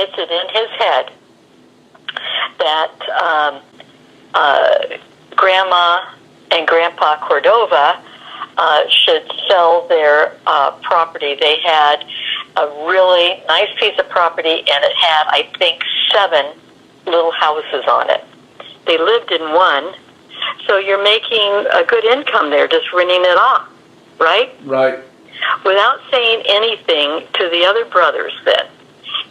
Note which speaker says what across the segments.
Speaker 1: gets it in his head that Grandma and Grandpa Cordova should sell their property. They had a really nice piece of property, and it had, I think, 7 little houses on it. They lived in one, so you're making a good income there just renting it off, right?
Speaker 2: Right.
Speaker 1: Without saying anything to the other brothers then,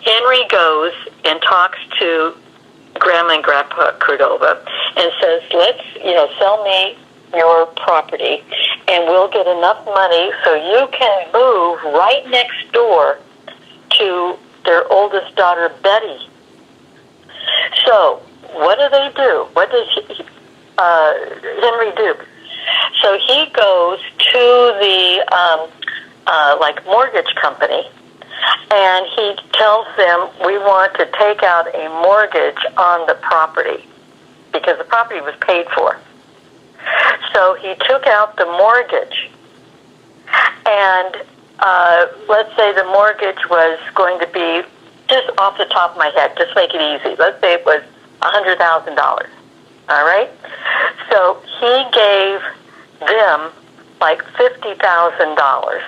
Speaker 1: Henry goes and talks to Grandma and Grandpa Cordova and says, let's, sell me your property and we'll get enough money so you can move right next door to their oldest daughter, Betty. So, what do they do? What does Henry do? So he goes to the mortgage company, and he tells them, we want to take out a mortgage on the property because the property was paid for. So he took out the mortgage, and let's say the mortgage was going to be, just off the top of my head, just make it easy, let's say it was $100,000, all right? So he gave them like $50,000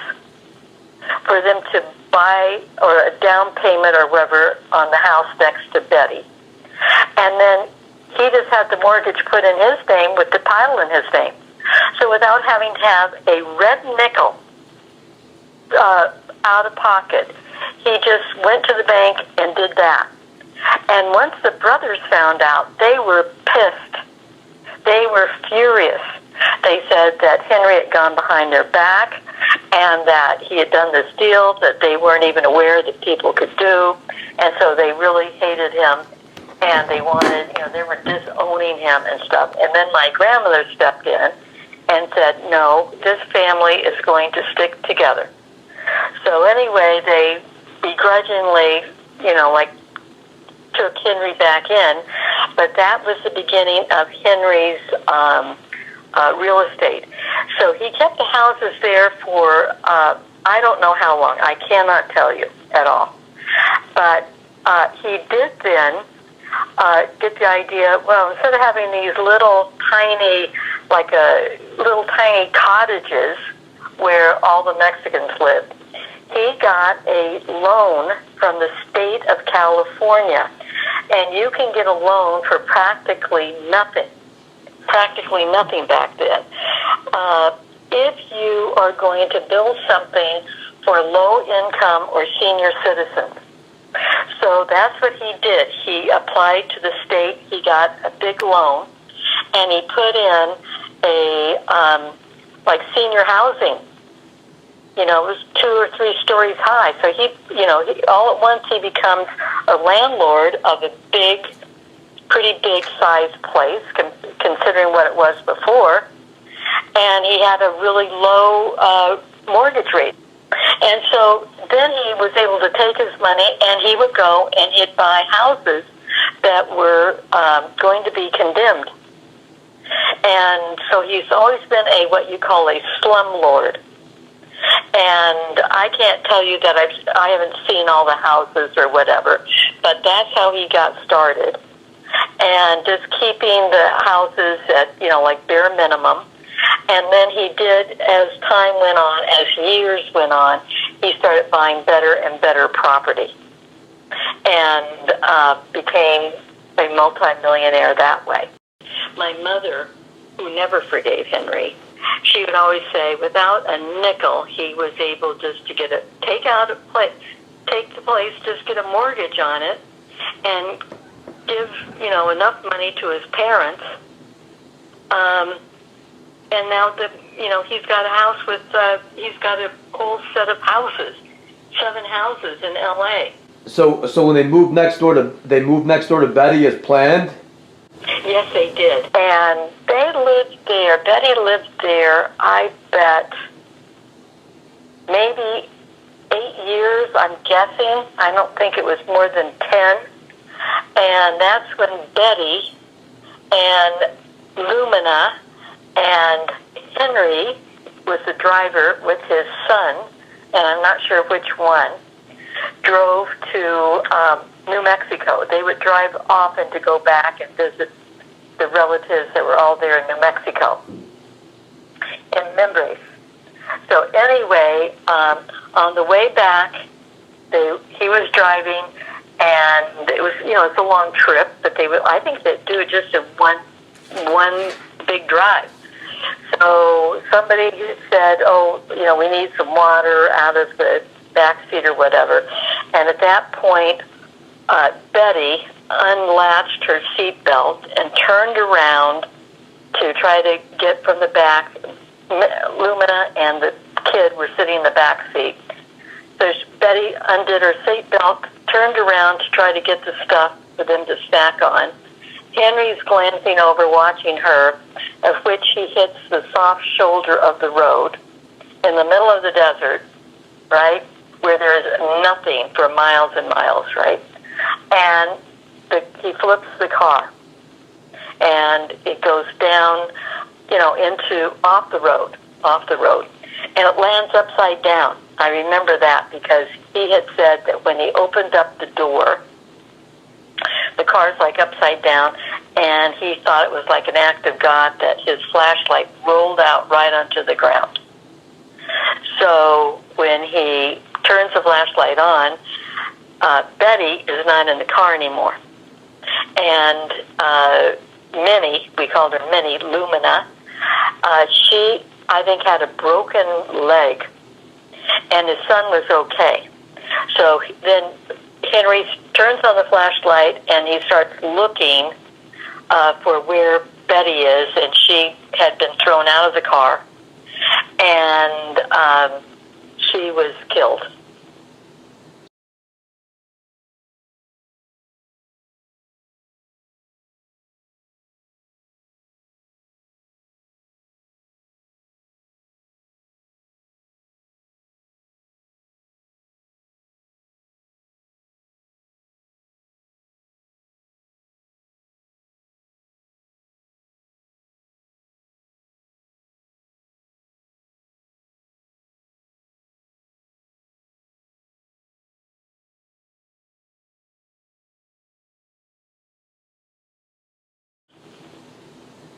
Speaker 1: for them to buy, or a down payment or whatever, on the house next to Betty. And then he just had the mortgage put in his name with the title in his name. So without having to have a red nickel out of pocket, he just went to the bank and did that. And once the brothers found out, they were pissed. They were furious. They said that Henry had gone behind their back and that he had done this deal that they weren't even aware that people could do. And so they really hated him, and they wanted, they were disowning him and stuff. And then my grandmother stepped in and said, no, this family is going to stick together. So anyway, they begrudgingly, took Henry back in, but that was the beginning of Henry's real estate. So he kept the houses there for, I don't know how long. I cannot tell you at all. But he did then get the idea, well, instead of having these little tiny cottages where all the Mexicans lived, he got a loan from the state of California. And you can get a loan for practically nothing back then. If you are going to build something for low-income or senior citizens. So that's what he did. He applied to the state. He got a big loan, and he put in a senior housing. It was 2 or 3 stories high. So he all at once he becomes a landlord of a pretty big sized place, considering what it was before. And he had a really low mortgage rate. And so then he was able to take his money, and he would go and he'd buy houses that were going to be condemned. And so he's always been what you call a slumlord. And I can't tell you that I haven't seen all the houses or whatever, but that's how he got started. And just keeping the houses at, bare minimum. And then he did, as time went on, as years went on, he started buying better and better property. And became a multimillionaire that way. My mother, who never forgave Henry, she would always say, without a nickel, he was able just to take the place, just get a mortgage on it, and give, enough money to his parents. And now he's got a house he's got a whole set of houses, 7 houses in L.A.
Speaker 2: So when they moved next door to Betty as planned?
Speaker 1: Yes, they did. And they lived there. Betty lived there, I bet, maybe 8 years, I'm guessing. I don't think it was more than 10. And that's when Betty and Lumina and Henry was the driver with his son, and I'm not sure which one. drove to New Mexico. They would drive often to go back and visit the relatives that were all there in New Mexico, in Mimbres. So anyway, on the way back, he was driving, and it was, it's a long trip, but I think they'd do it just in one big drive. So somebody said, we need some water out of the back seat or whatever. And at that point, Betty unlatched her seatbelt and turned around to try to get from the back. Lumina and the kid were sitting in the back seat. So Betty undid her seatbelt, turned around to try to get the stuff for them to snack on. Henry's glancing over, watching her, of which he hits the soft shoulder of the road in the middle of the desert, right, where there is nothing for miles and miles, right? And he flips the car, and it goes down, into off the road, and it lands upside down. I remember that because he had said that when he opened up the door, the car's like upside down, and he thought it was like an act of God that his flashlight rolled out right onto the ground. So when he turns the flashlight on, Betty is not in the car anymore. And Minnie, we called her Minnie, Lumina, she, I think, had a broken leg, and his son was okay. So then Henry turns on the flashlight, and he starts looking for where Betty is, and she had been thrown out of the car, and she was killed.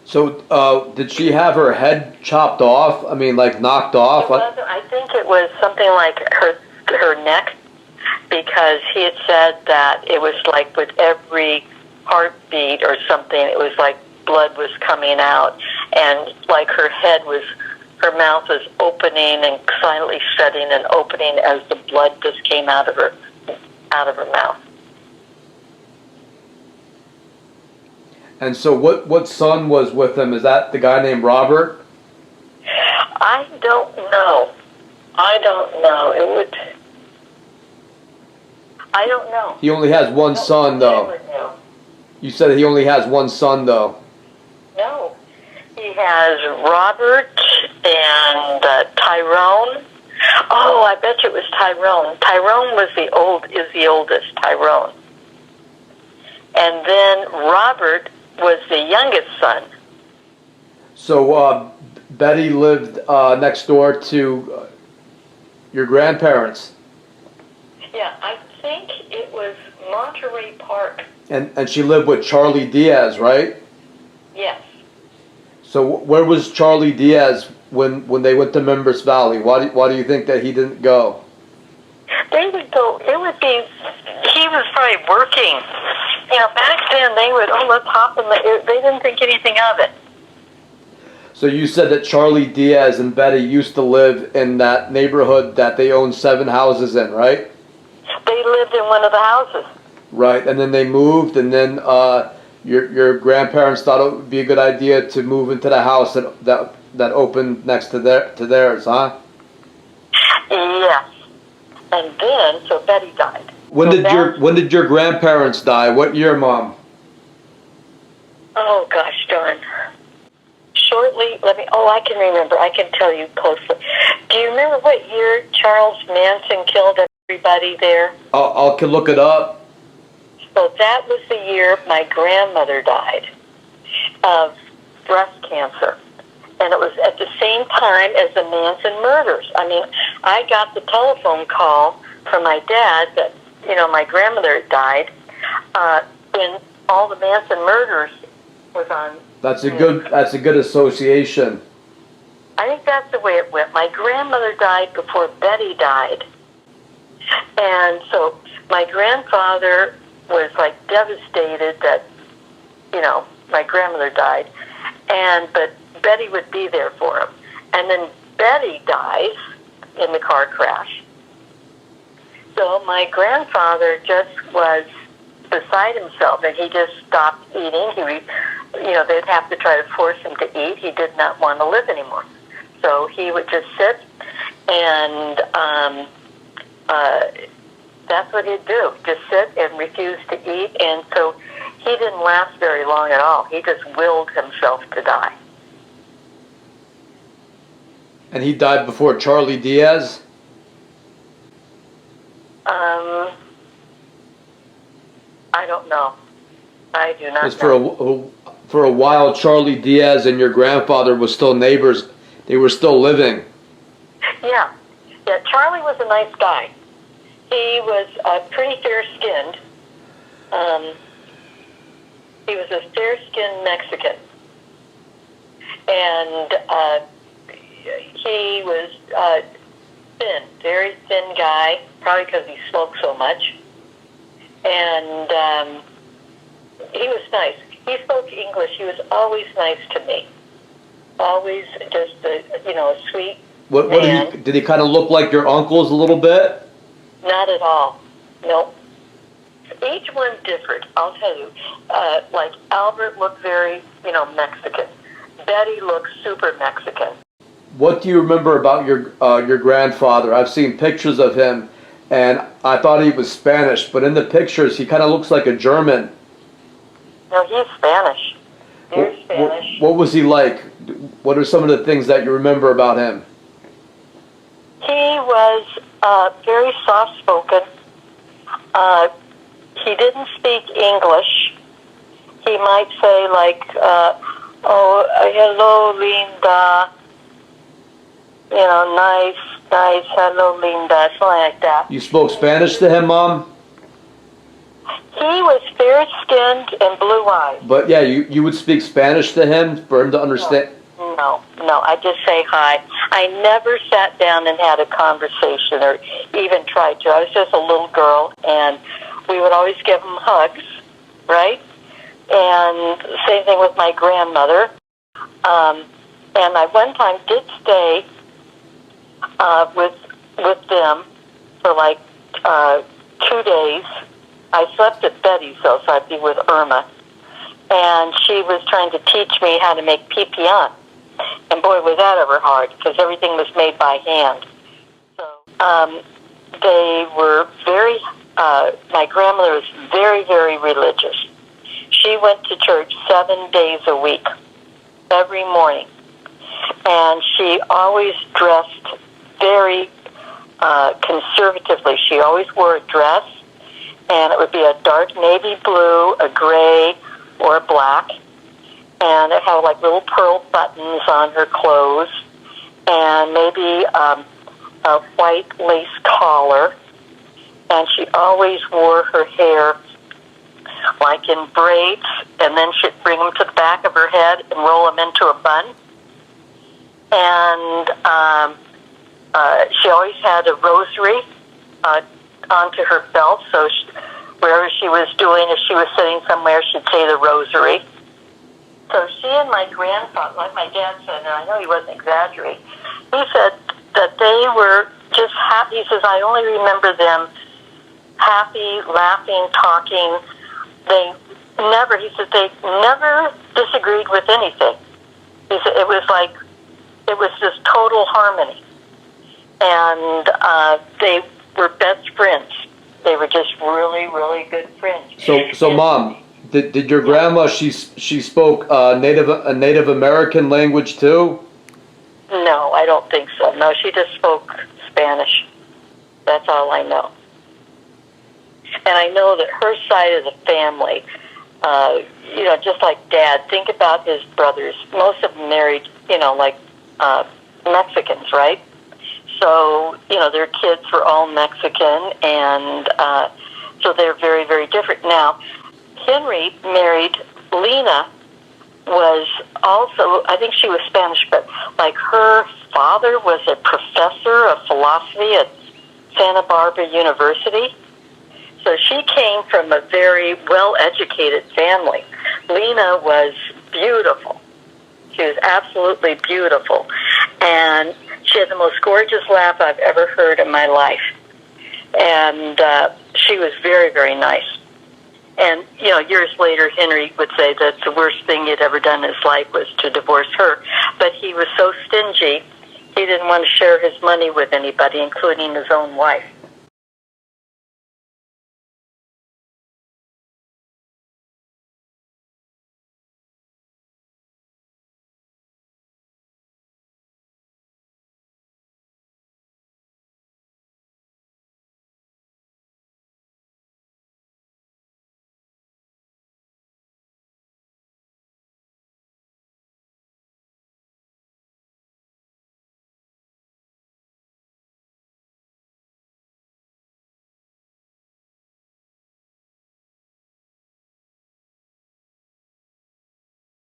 Speaker 2: So, did she have her head chopped off? I mean, like knocked off?
Speaker 1: I think it was something like her neck, because he had said that it was like with every heartbeat or something, it was like blood was coming out, and like her mouth was opening and silently shutting and opening as the blood just came out of her mouth.
Speaker 2: And so what son was with him? Is that the guy named Robert?
Speaker 1: I don't know. I don't know.
Speaker 2: He only has one son, though. You said he only has one son, though.
Speaker 1: No. He has Robert and Tyrone. Oh, I bet you it was Tyrone. Tyrone is the oldest, Tyrone. And then Robert was the youngest son.
Speaker 2: So Betty lived next door to your grandparents.
Speaker 1: Yeah, I think it was Monterey Park.
Speaker 2: And she lived with Charlie Diaz, right?
Speaker 1: Yes.
Speaker 2: So where was Charlie Diaz when they went to Members Valley? Why do you think that he didn't go?
Speaker 1: They would go. He was probably working. Back then they would, let's hop in they didn't think anything of it.
Speaker 2: So you said that Charlie Diaz and Betty used to live in that neighborhood that they owned 7 houses in, right?
Speaker 1: They lived in one of the houses.
Speaker 2: Right, and then they moved, and then your grandparents thought it would be a good idea to move into the house that opened next to theirs, huh?
Speaker 1: Yes. And then, so Betty died.
Speaker 2: When did your grandparents die? What year, Mom?
Speaker 1: Oh gosh darn. Shortly, I can remember. I can tell you closely. Do you remember what year Charles Manson killed everybody there?
Speaker 2: I'll look it up.
Speaker 1: So that was the year my grandmother died of breast cancer. And it was at the same time as the Manson murders. I mean, I got the telephone call for my dad that, my grandmother had died when all the Manson murders was on.
Speaker 2: That's a good association.
Speaker 1: I think that's the way it went. My grandmother died before Betty died. And so my grandfather was like devastated that, my grandmother died. But Betty would be there for him. And then Betty dies in the car crash. So my grandfather just was beside himself, and he just stopped eating. They'd have to try to force him to eat. He did not want to live anymore. So he would just sit, and that's what he'd do, just sit and refuse to eat. And so he didn't last very long at all. He just willed himself to die.
Speaker 2: And he died before Charlie Diaz?
Speaker 1: I don't know. I do not
Speaker 2: know. For a while, Charlie Diaz and your grandfather was still neighbors. They were still living.
Speaker 1: Yeah. Charlie was a nice guy. He was pretty fair-skinned. He was a fair-skinned Mexican. And he was thin, very thin guy, probably because he smoked so much. And he was nice. He spoke English. He was always nice to me. Always just a sweet man.
Speaker 2: Did he kind of look like your uncles a little bit?
Speaker 1: Not at all. Nope. Each one differed, I'll tell you. Like Albert looked very, Mexican. Betty looked super Mexican.
Speaker 2: What do you remember about your grandfather? I've seen pictures of him, and I thought he was Spanish, but in the pictures he kind of looks like a German.
Speaker 1: No, he's Spanish. He's Spanish.
Speaker 2: What was he like? What are some of the things that you remember about him?
Speaker 1: He was very soft-spoken. He didn't speak English. He might say like, hello, Linda. Nice, hello, Linda, something like that.
Speaker 2: You spoke Spanish to him, Mom?
Speaker 1: He was fair-skinned and blue-eyed.
Speaker 2: But yeah, you would speak Spanish to him for him to understand?
Speaker 1: No, I just say hi. I never sat down and had a conversation or even tried to. I was just a little girl, and we would always give him hugs, right? And same thing with my grandmother. And I one time did stay with them for like 2 days. I slept at Betty's, though, so I'd be with Irma. And she was trying to teach me how to make pipián. And boy, was that ever hard, because everything was made by hand. So they were very, my grandmother was very, very religious. She went to church 7 days a week, every morning. And she always dressed very conservatively. She always wore a dress, and it would be a dark navy blue, a gray, or a black. And it had like little pearl buttons on her clothes, and maybe a white lace collar. And she always wore her hair like in braids, and then she'd bring them to the back of her head and roll them into a bun. And she always had a rosary onto her belt, so wherever she was doing, if she was sitting somewhere, she'd say the rosary. So she and my grandfather, like my dad said, and I know he wasn't exaggerating, he said that they were just happy. He says, I only remember them happy, laughing, talking. He said, they never disagreed with anything. He said, it was just total harmony. And they were best friends. They were just really, really good friends.
Speaker 2: So Mom, did your grandma, she spoke a Native American language too?
Speaker 1: No, I don't think so. No, she just spoke Spanish. That's all I know. And I know that her side of the family, just like Dad, think about his brothers. Most of them married, like Mexicans, right? So, their kids were all Mexican, and so they're very, very different. Now, Henry married Lena, was also, I think she was Spanish, but like her father was a professor of philosophy at Santa Barbara University. So she came from a very well-educated family. Lena was beautiful. She was absolutely beautiful. And she had the most gorgeous laugh I've ever heard in my life. And she was very, very nice. And, years later, Henry would say that the worst thing he'd ever done in his life was to divorce her. But he was so stingy, he didn't want to share his money with anybody, including his own wife.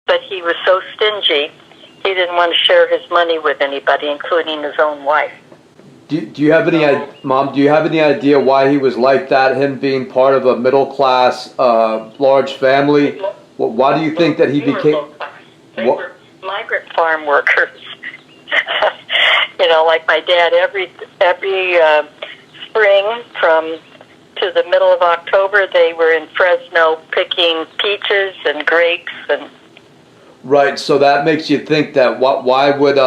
Speaker 1: But he was so stingy, he didn't want to share his money with anybody, including his own wife.
Speaker 2: Do you have any, Mom, do you have any idea why he was like that, him being part of a middle-class, large family? Why do you think that he became...
Speaker 1: They were migrant farm workers. Like my dad, every spring to the middle of October, they were in Fresno picking peaches and grapes and...
Speaker 2: Right, so that makes you think that why would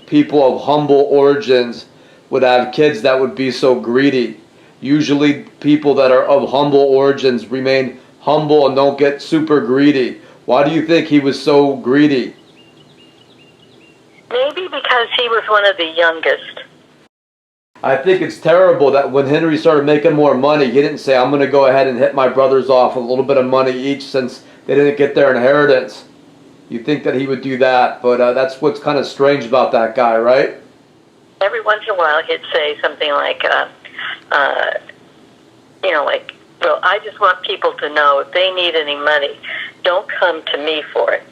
Speaker 2: people of humble origins would have kids that would be so greedy? Usually people that are of humble origins remain humble and don't get super greedy. Why do you think he was so greedy?
Speaker 1: Maybe because he was one of the youngest.
Speaker 2: I think it's terrible that when Henry started making more money, he didn't say, I'm going to go ahead and hit my brothers off a little bit of money each since they didn't get their inheritance. You think that he would do that, but that's what's kind of strange about that guy, right?
Speaker 1: Every once in a while he'd say something like, well, I just want people to know if they need any money, don't come to me for it.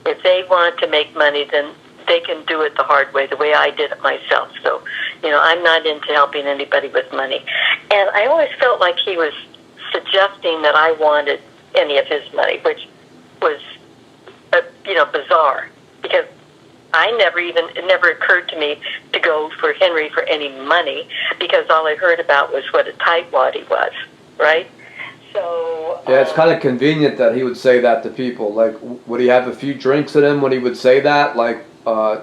Speaker 1: If they want to make money, then they can do it the hard way, the way I did it myself. So, I'm not into helping anybody with money. And I always felt like he was suggesting that I wanted any of his money, which was, bizarre. Because it never occurred to me to go for Henry for any money, because all I heard about was what a tightwad he was, right? So...
Speaker 2: Yeah, it's kind of convenient that he would say that to people. Like, would he have a few drinks in him when he would say that? Like,
Speaker 1: I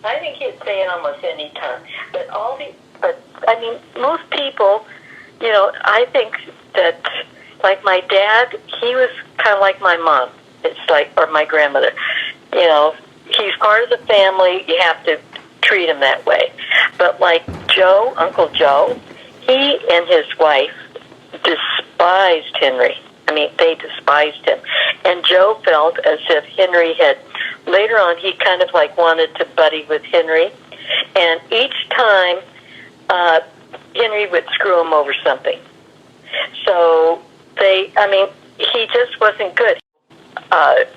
Speaker 1: think he'd say it almost any time. But most people, I think that, like my dad, he was kind of like my mom. It's like, or my grandmother. He's part of the family. You have to treat him that way. But like Joe, Uncle Joe, he and his wife despised Henry. I mean, they despised him. And Joe felt as if Henry had, later on, he kind of like wanted to buddy with Henry. And each time, Henry would screw him over something. So he just wasn't good.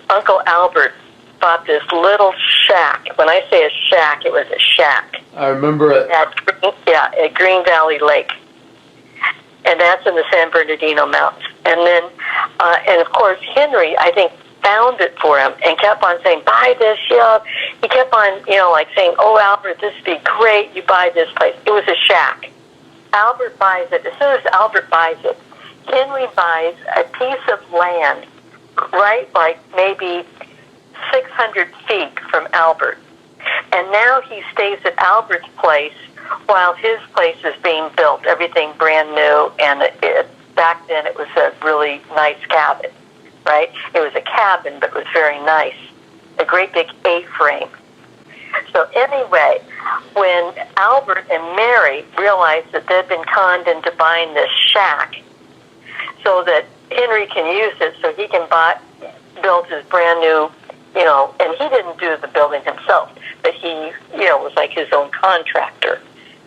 Speaker 1: Uncle Albert bought this little shack. When I say a shack, it was a shack.
Speaker 2: I remember it.
Speaker 1: At Green Valley Lake. And that's in the San Bernardino Mountains. And then, and of course, Henry, I think, found it for him and kept on saying, buy this, He kept on, saying, oh, Albert, this would be great. You buy this place. It was a shack. Albert buys it. As soon as Albert buys it, Henry buys a piece of land right, like maybe 600 feet from Albert. And now he stays at Albert's place while his place is being built, everything brand new, and back then it was a really nice cabin, right? It was a cabin, but it was very nice. A great big A-frame. So anyway, when Albert and Mary realized that they'd been conned into buying this shack so that Henry can use it so he can build his brand new, and he didn't do the building himself, but that he, was like his own contractor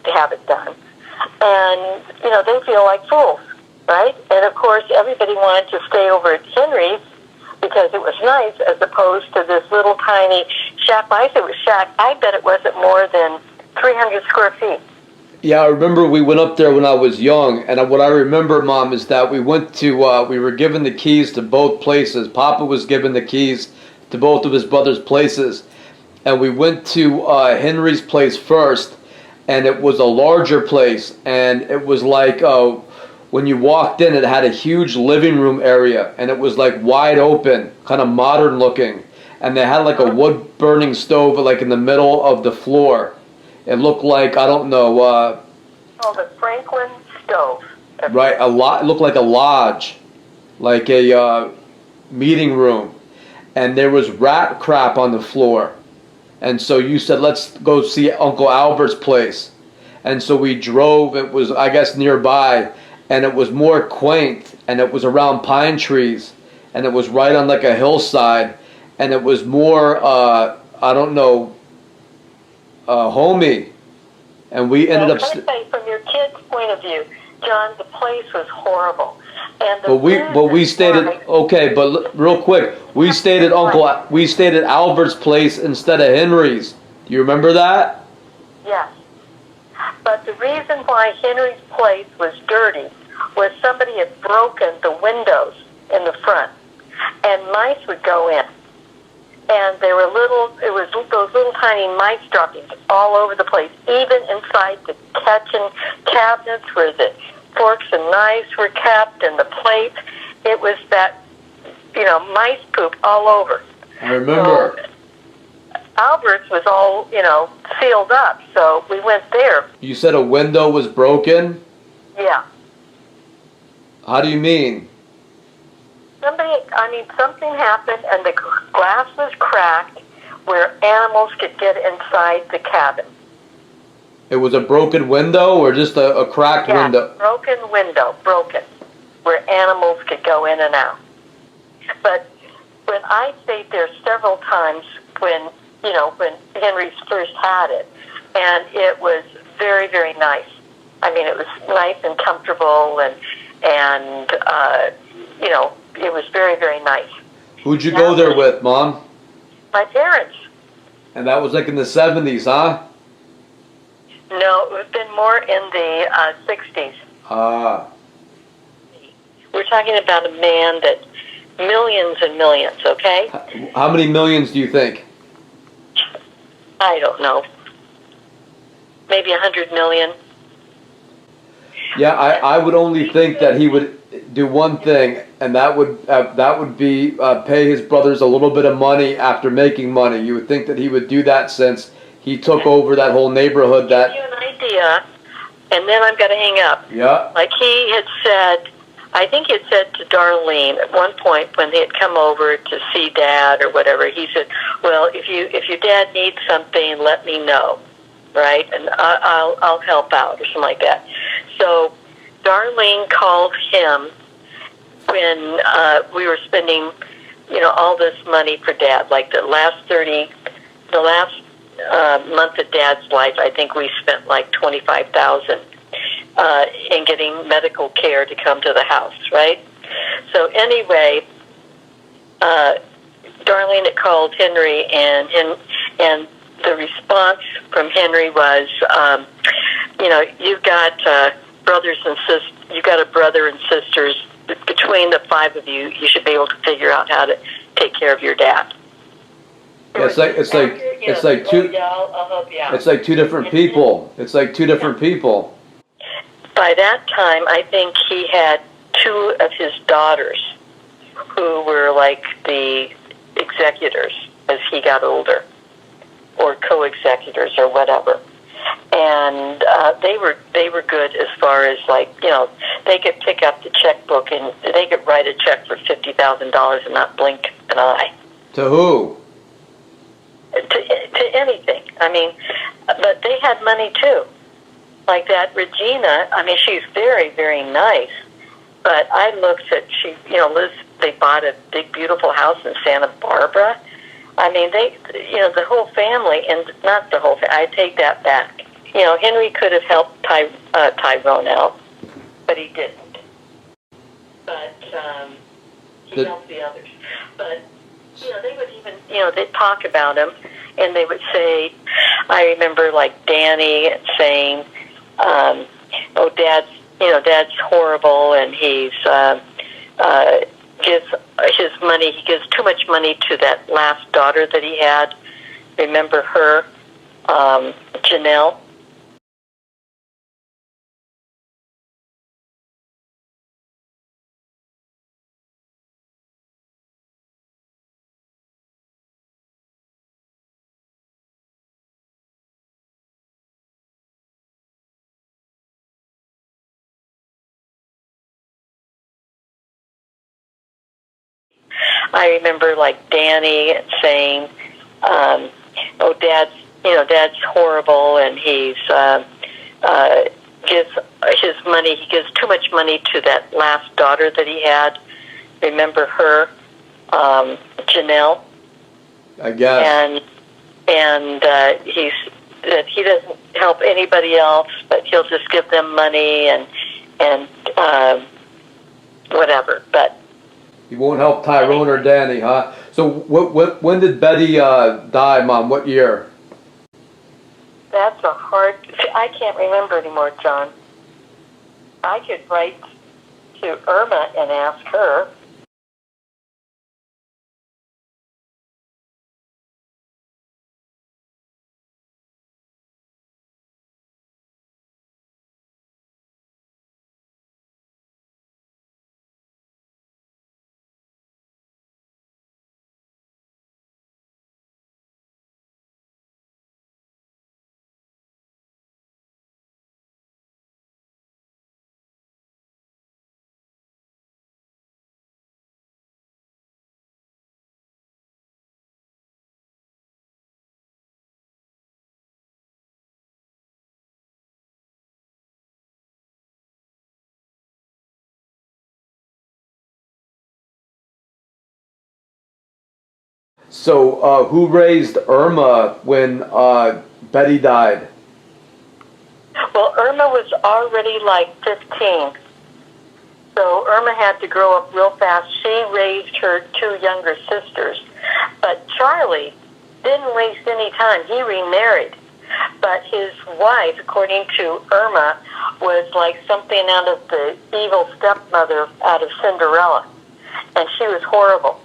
Speaker 1: to have it done. And, they feel like fools, right? And, of course, everybody wanted to stay over at Henry's because it was nice as opposed to this little tiny shack. When I say it was shack, I bet it wasn't more than 300 square feet.
Speaker 2: Yeah, I remember we went up there when I was young, and what I remember, Mom, is that we went to, we were given the keys to both places. Papa was given the keys to both of his brothers' places, and we went to Henry's place first, and it was a larger place, and it was like, when you walked in, it had a huge living room area, and it was like wide open, kind of modern looking, and they had like a wood-burning stove like in the middle of the floor. It looked like, I don't know.
Speaker 1: The Franklin stove.
Speaker 2: Right, it looked like a lodge, like a meeting room. And there was rat crap on the floor. And so you said, let's go see Uncle Albert's place. And so we drove, it was, I guess, nearby. And it was more quaint. And it was around pine trees. And it was right on like a hillside. And it was more, I don't know, homey, and we ended up.
Speaker 1: Can I say, from your kid's point of view, John, the place was horrible, and
Speaker 2: we stayed at But real quick, we stayed at Albert's place instead of Henry's. Do you remember that?
Speaker 1: Yes, but the reason why Henry's place was dirty was somebody had broken the windows in the front, and mice would go in. And there were those little tiny mice droppings all over the place, even inside the kitchen cabinets where the forks and knives were kept and the plates. It was that, mice poop all over.
Speaker 2: I remember.
Speaker 1: So Albert's was all, sealed up, so we went there.
Speaker 2: You said a window was broken?
Speaker 1: Yeah.
Speaker 2: How do you mean?
Speaker 1: Something happened and the glass was cracked where animals could get inside the cabin.
Speaker 2: It was a broken window or just a cracked window?
Speaker 1: Broken, where animals could go in and out. But when I stayed there several times when Henry's first had it, and it was very, very nice. It was nice and comfortable and it was very, very nice.
Speaker 2: Who'd you go there with, Mom?
Speaker 1: My parents.
Speaker 2: And that was like in the 70s, huh?
Speaker 1: No, it would have been more in the 60s.
Speaker 2: Ah.
Speaker 1: We're talking about a man that millions and millions, okay?
Speaker 2: How many millions do you think?
Speaker 1: I don't know. Maybe 100 million.
Speaker 2: Yeah, I would only think that he would do one thing, and that would be pay his brothers a little bit of money after making money. You would think that he would do that since he took over that whole neighborhood.
Speaker 1: Give you an idea, and then I'm going to hang up.
Speaker 2: Yeah.
Speaker 1: Like he had said, I think he had said to Darlene at one point when they had come over to see Dad or whatever, he said, well, if your dad needs something, let me know, right? And I'll help out or something like that. So Darlene called him when we were spending, all this money for Dad. Like the last month of Dad's life, I think we spent like $25,000 in getting medical care to come to the house, right? So anyway, Darlene had called Henry, and the response from Henry was, you've got brothers and sisters. You've got a brother and sisters. Between the five of you, you should be able to figure out how to take care of your dad.
Speaker 2: Yeah, it's like two.
Speaker 1: I'll help you out.
Speaker 2: It's like two different people. It's like two different people.
Speaker 1: By that time, I think he had two of his daughters who were like the executors as he got older, or co-executors or whatever. And they were good as far as they could pick up the checkbook and they could write a check for $50,000 and not blink an eye.
Speaker 2: To who?
Speaker 1: To anything. But they had money too. Like that Regina. She's very, very nice. But I looked at Liz. They bought a big, beautiful house in Santa Barbara. I mean, the whole family, and not the whole family, I take that back. Henry could have helped Tyrone out, but he didn't. But he helped the others. But, they would even, they'd talk about him, and they would say, I remember, like, Danny saying, oh, Dad's horrible, and he gives too much money to that last daughter that he had. Remember her, Janelle? I remember, like, Danny saying, oh, Dad's horrible, and he gives too much money to that last daughter that he had. Remember her, Janelle?
Speaker 2: I guess.
Speaker 1: And he doesn't help anybody else, but he'll just give them money and whatever. But
Speaker 2: He won't help Tyrone or Danny, huh? So when did Betty die, Mom? What year?
Speaker 1: that's a hard. I can't remember anymore, John. I could write to Irma and ask her.
Speaker 2: So who raised Irma when Betty died?
Speaker 1: Well, Irma was already like 15. So Irma had to grow up real fast. She raised her two younger sisters. But Charlie didn't waste any time. He remarried. But his wife, according to Irma, was like something out of the evil stepmother out of Cinderella. And she was horrible.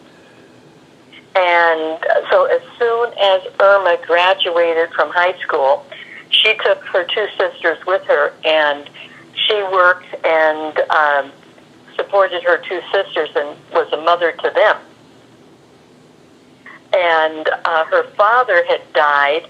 Speaker 1: And so as soon as Irma graduated from high school, she took her two sisters with her, and she worked and supported her two sisters and was a mother to them. And her father had died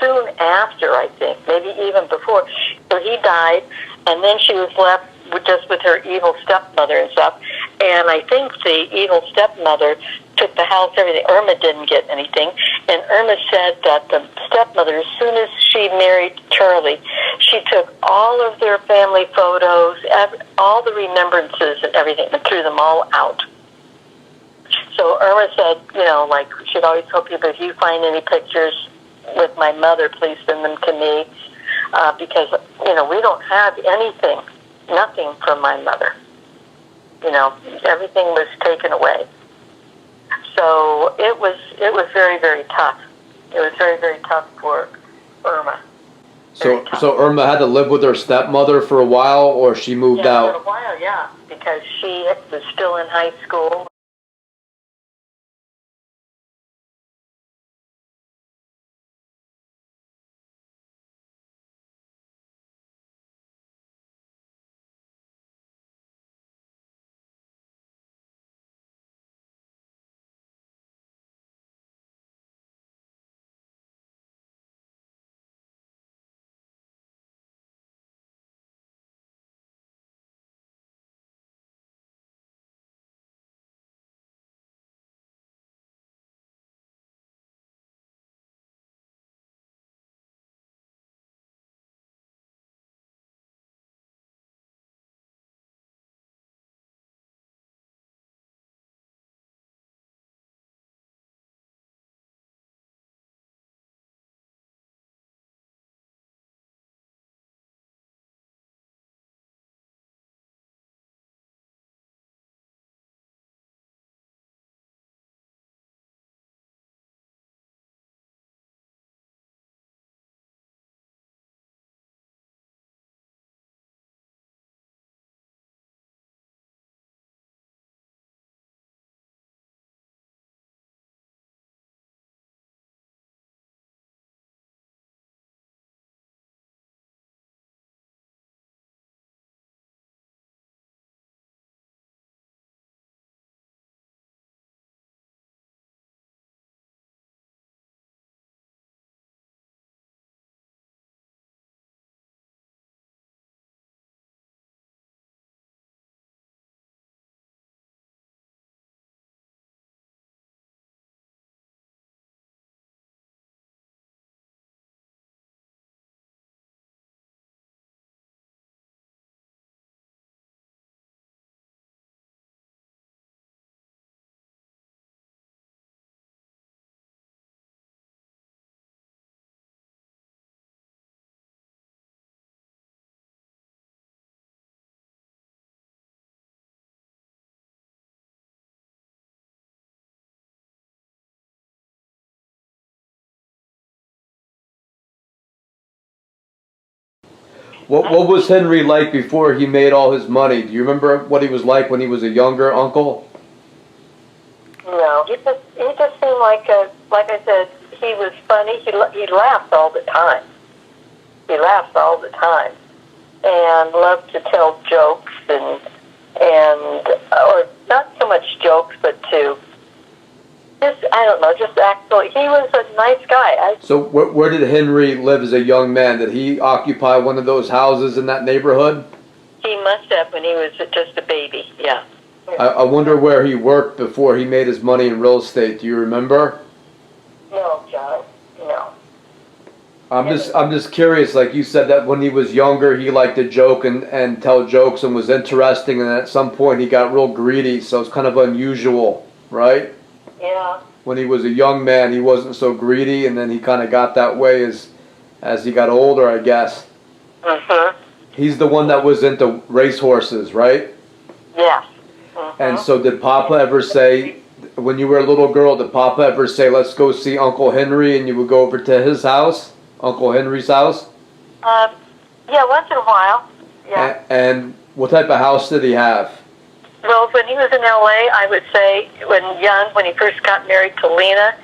Speaker 1: soon after, I think, maybe even before. So he died, and then she was left just with her evil stepmother and stuff. And I think the evil stepmother took the house, everything. Irma didn't get anything. And Irma said that the stepmother, as soon as she married Charlie, she took all of their family photos, all the remembrances and everything, and threw them all out. So Irma said, like, she'd always tell people, if you find any pictures with my mother, please send them to me, because, we don't have anything, nothing from my mother. Everything was taken away. So it was very, very tough. It was very, very tough for Irma.
Speaker 2: So Irma had to live with her stepmother for a while, or she moved out?
Speaker 1: For a while, yeah, because she was still in high school.
Speaker 2: What was Henry like before he made all his money? Do you remember what he was like when he was a younger uncle?
Speaker 1: No, he just seemed like I said, he was funny. He laughed all the time. He laughed all the time, and loved to tell jokes and or not so much jokes, but to just I don't know, just actually he was a nice guy.
Speaker 2: So where did Henry live as a young man? Did he occupy one of those houses in that neighborhood?
Speaker 1: He must have when he was just a baby. Yeah.
Speaker 2: I wonder where he worked before he made his money in real estate. Do you remember?
Speaker 1: No, John. No.
Speaker 2: I'm just curious. Like you said that when he was younger, he liked to joke and tell jokes and was interesting, and at some point he got real greedy. So it's kind of unusual, right?
Speaker 1: Yeah.
Speaker 2: When he was a young man, he wasn't so greedy, and then he kind of got that way as he got older, I guess.
Speaker 1: Mhm.
Speaker 2: He's the one that was into racehorses, right?
Speaker 1: Yeah.
Speaker 2: And so did Papa ever say, when you were a little girl, did Papa ever say, let's go see Uncle Henry, and you would go over to his house, Uncle Henry's house?
Speaker 1: Yeah, once in a while. Yeah.
Speaker 2: And what type of house did he have?
Speaker 1: Well, when he was in L.A., I would say, when he first got married to Lena,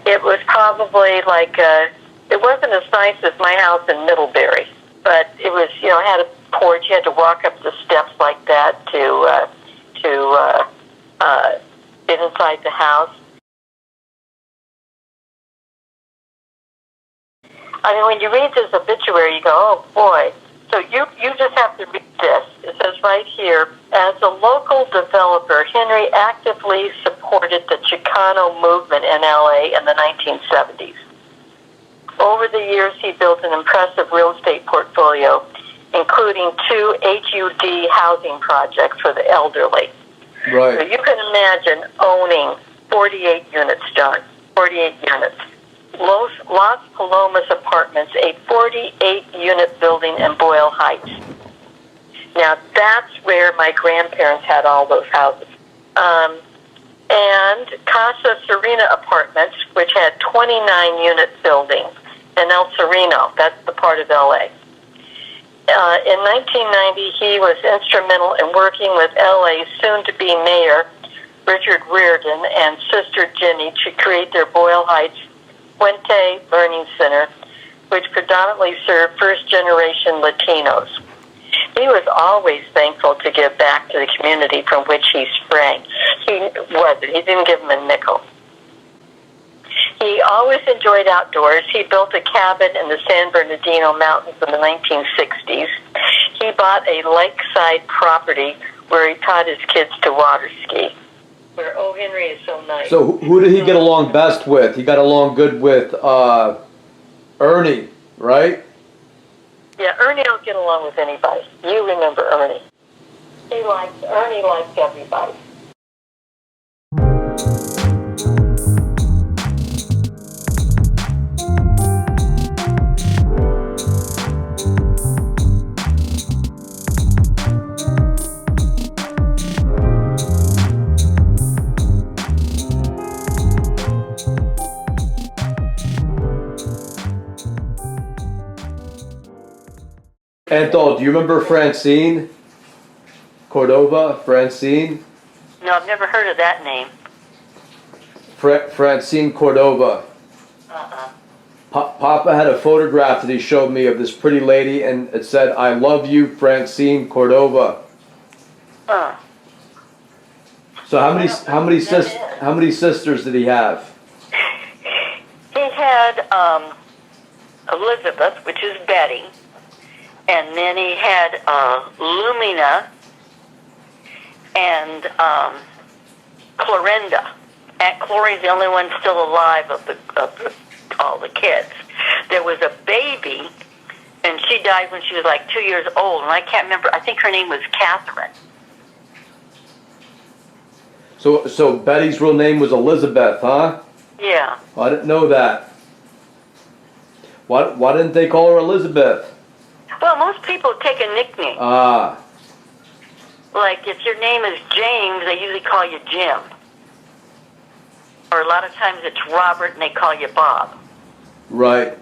Speaker 1: it was probably like, it wasn't as nice as my house in Middlebury, but it was, had a porch. You had to walk up the steps like that to get inside the house. I mean, when you read this obituary, you go, oh, boy. So you just have to read this. It says right here, as a local developer, Henry actively supported the Chicano movement in L.A. in the 1970s. Over the years, he built an impressive real estate portfolio, including 2 HUD housing projects for the elderly.
Speaker 2: Right.
Speaker 1: So you can imagine owning 48 units, John, 48 units. Las Palomas Apartments, a 48-unit building in Boyle Heights. Now, that's where my grandparents had all those houses. And Casa Serena Apartments, which had 29-unit buildings in El Sereno. That's the part of L.A. In 1990, he was instrumental in working with L.A.'s soon-to-be mayor, Richard Reardon, and sister Jenny to create their Boyle Heights Puente Learning Center, which predominantly served first-generation Latinos. He was always thankful to give back to the community from which he sprang. He wasn't. He didn't give them a nickel. He always enjoyed outdoors. He built a cabin in the San Bernardino Mountains in the 1960s. He bought a lakeside property where he taught his kids to water ski. Where O. Henry is so nice.
Speaker 2: So who did he get along best with? He got along good with Ernie, right?
Speaker 1: Yeah, Ernie don't get along with anybody. You remember Ernie. Ernie likes everybody.
Speaker 2: Anthol, do you remember Francine? Cordova, Francine?
Speaker 1: No, I've never heard of that name.
Speaker 2: Francine Cordova. Papa had a photograph that he showed me of this pretty lady, and it said, "I love you, Francine Cordova." So how many sisters did he have?
Speaker 1: He had Elizabeth, which is Betty, and then he had Lumina and Clorinda. Aunt Clorinda's the only one still alive of all the kids. There was a baby, and she died when she was like 2 years old, and I can't remember. I think her name was Catherine.
Speaker 2: So Betty's real name was Elizabeth, huh?
Speaker 1: Yeah.
Speaker 2: Well, I didn't know that. Why didn't they call her Elizabeth?
Speaker 1: Well, most people take a nickname.
Speaker 2: Ah.
Speaker 1: Like if your name is James, they usually call you Jim. Or a lot of times it's Robert and they call you Bob.
Speaker 2: Right.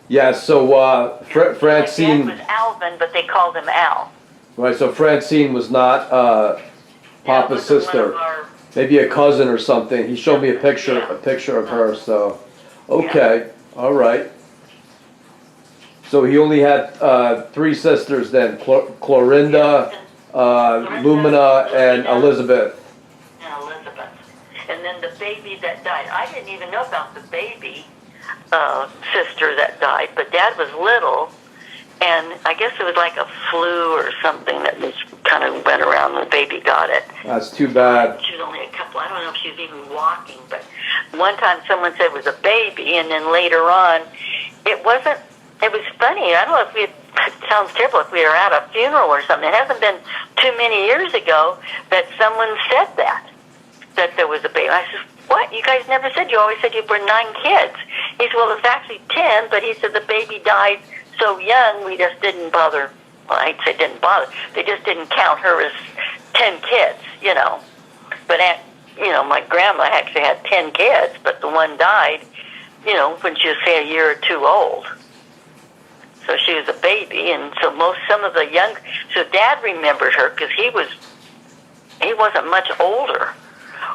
Speaker 2: Yeah, so Francine,
Speaker 1: My dad was Alvin, but they called him Al.
Speaker 2: right, so Francine was not
Speaker 1: Yeah,
Speaker 2: Papa's
Speaker 1: wasn't one of
Speaker 2: sister.
Speaker 1: our.
Speaker 2: Maybe a cousin or something. He showed me a picture of her, so okay, all right. So he only had three sisters then, Clorinda, Lumina, and Elizabeth.
Speaker 1: And Elizabeth. And then the baby that died. I didn't even know about the baby sister that died, but Dad was little, and I guess it was like a flu or something that was kind of went around when the baby got it.
Speaker 2: That's too bad.
Speaker 1: She was only a couple, I don't know if she was even walking, but one time someone said it was a baby, and then later on, it wasn't, it was funny. I don't know if it sounds terrible if we were at a funeral or something. It hasn't been too many years ago that someone said that there was a baby. I said, what? You guys never said, you always said you were 9 kids. He said, well, it's actually 10, but he said the baby died so young, we just didn't bother. Well, I'd say didn't bother. They just didn't count her as 10 kids, you know. But, my grandma actually had 10 kids, but the one died, when she was, say, a year or two old. So she was a baby, and so some of the young, so Dad remembered her because he wasn't much older,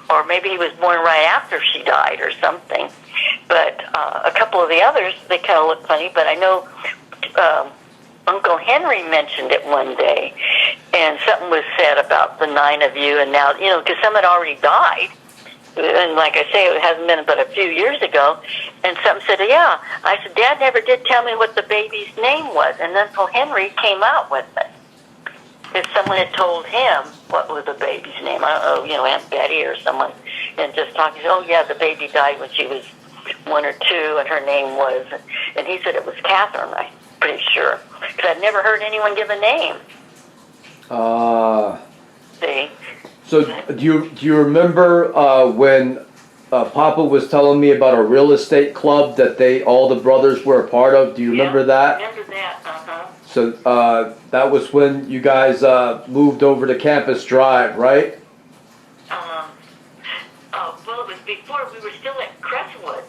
Speaker 1: or maybe he was born right after she died or something. But a couple of the others, they kind of look funny, but I know Uncle Henry mentioned it one day, and something was said about the 9 of you, and now, because some had already died, and like I say, it hasn't been but a few years ago, and something said, yeah. I said, Dad never did tell me what the baby's name was, and Uncle Henry came out with it. If someone had told him what was the baby's name, I don't know, Aunt Betty or someone, and just talking, oh yeah, the baby died when she was 1 or 2, and her name was, and he said it was Catherine, I'm pretty sure, because I'd never heard anyone give a name. See?
Speaker 2: So do you remember when Papa was telling me about a real estate club that all the brothers were a part of? Do you remember that?
Speaker 1: I remember that, uh-huh.
Speaker 2: So that was when you guys moved over to Campus Drive, right?
Speaker 1: Well, it was before we were still at Crestwood,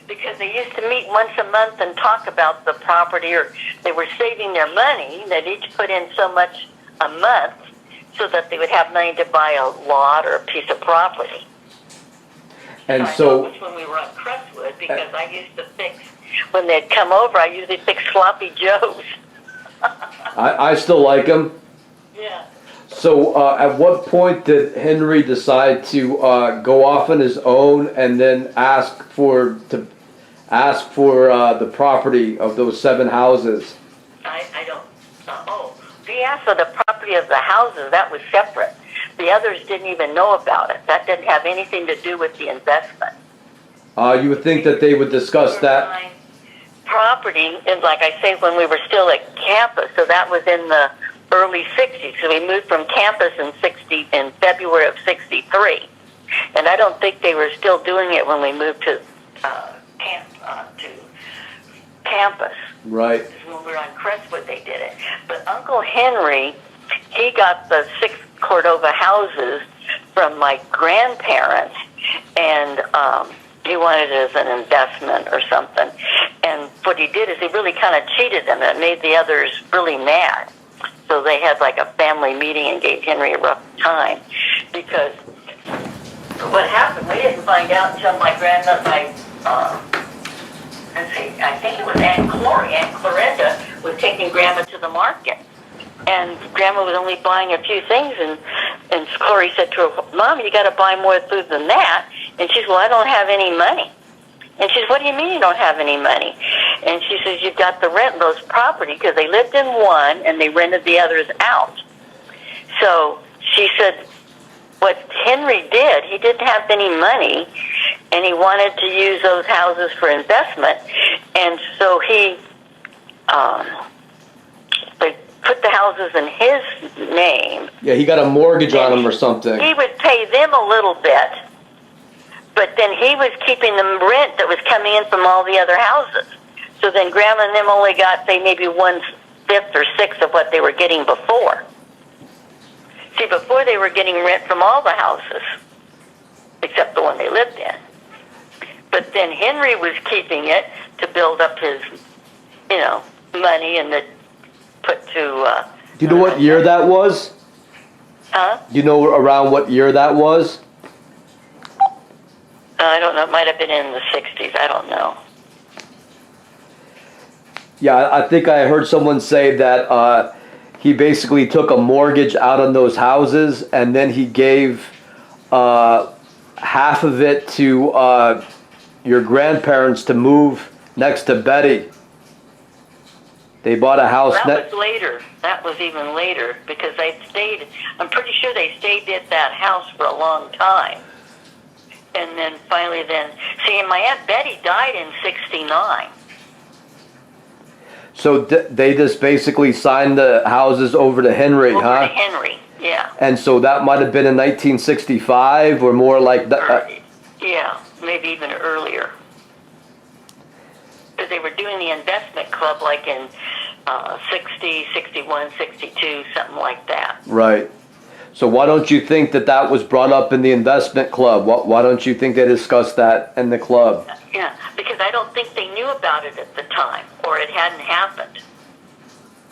Speaker 1: because they used to meet once a month and talk about the property, or they were saving their money. They'd each put in so much a month so that they would have money to buy a lot or a piece of property.
Speaker 2: And
Speaker 1: I know it was when we were on Crestwood, because I used to fix, when they'd come over, I usually fix sloppy joes.
Speaker 2: I still like them.
Speaker 1: Yeah.
Speaker 2: So at what point did Henry decide to go off on his own and then ask for the property of those 7 houses?
Speaker 1: I don't. He asked for the property of the houses. That was separate. The others didn't even know about it. That didn't have anything to do with the investment.
Speaker 2: You would think that they would discuss that.
Speaker 1: Property, and like I say, when we were still at campus, so that was in the early 60s. So we moved from campus in February of 63. And I don't think they were still doing it when we moved to campus.
Speaker 2: Right.
Speaker 1: When we were on Crestwood, they did it. But Uncle Henry, he got the 6 Cordova houses from my grandparents, and he wanted it as an investment or something. And what he did is he really kind of cheated them. It made the others really mad. So they had like a family meeting and gave Henry a rough time. Because what happened, we didn't find out until my grandmother, I think it was Aunt Clorinda was taking Grandma to the market. And Grandma was only buying a few things, and Corey said to her, Mom, you got to buy more food than that. And she said, well, I don't have any money. And she said, what do you mean you don't have any money? And she says, you've got to rent those property, because they lived in one and they rented the others out. So she said, what Henry did, he didn't have any money, and he wanted to use those houses for investment. And so he put the houses in his name.
Speaker 2: Yeah, he got a mortgage on them or something.
Speaker 1: He would pay them a little bit, but then he was keeping the rent that was coming in from all the other houses. So then Grandma and them only got, say, maybe 1/5 or 1/6 of what they were getting before. See, before they were getting rent from all the houses, except the one they lived in. But then Henry was keeping it to build up his money and put to.
Speaker 2: Do you know what year that was?
Speaker 1: Huh?
Speaker 2: Do you know around what year that was?
Speaker 1: I don't know. It might have been in the 60s. I don't know.
Speaker 2: Yeah, I think I heard someone say that he basically took a mortgage out on those houses, and then he gave half of it to your grandparents to move next to Betty. They bought a house.
Speaker 1: That was later. That was even later because I'm pretty sure they stayed at that house for a long time. And then finally see, my Aunt Betty died in 69.
Speaker 2: So they just basically signed the houses over to Henry,
Speaker 1: over
Speaker 2: huh?
Speaker 1: to Henry, yeah.
Speaker 2: And so that might have been in 1965 or more like that.
Speaker 1: Yeah, maybe even earlier. Because they were doing the investment club like in 60, 61, 62, something like that.
Speaker 2: Right. So why don't you think that was brought up in the investment club? Why don't you think they discussed that in the club?
Speaker 1: Yeah, because I don't think they knew about it at the time, or it hadn't happened,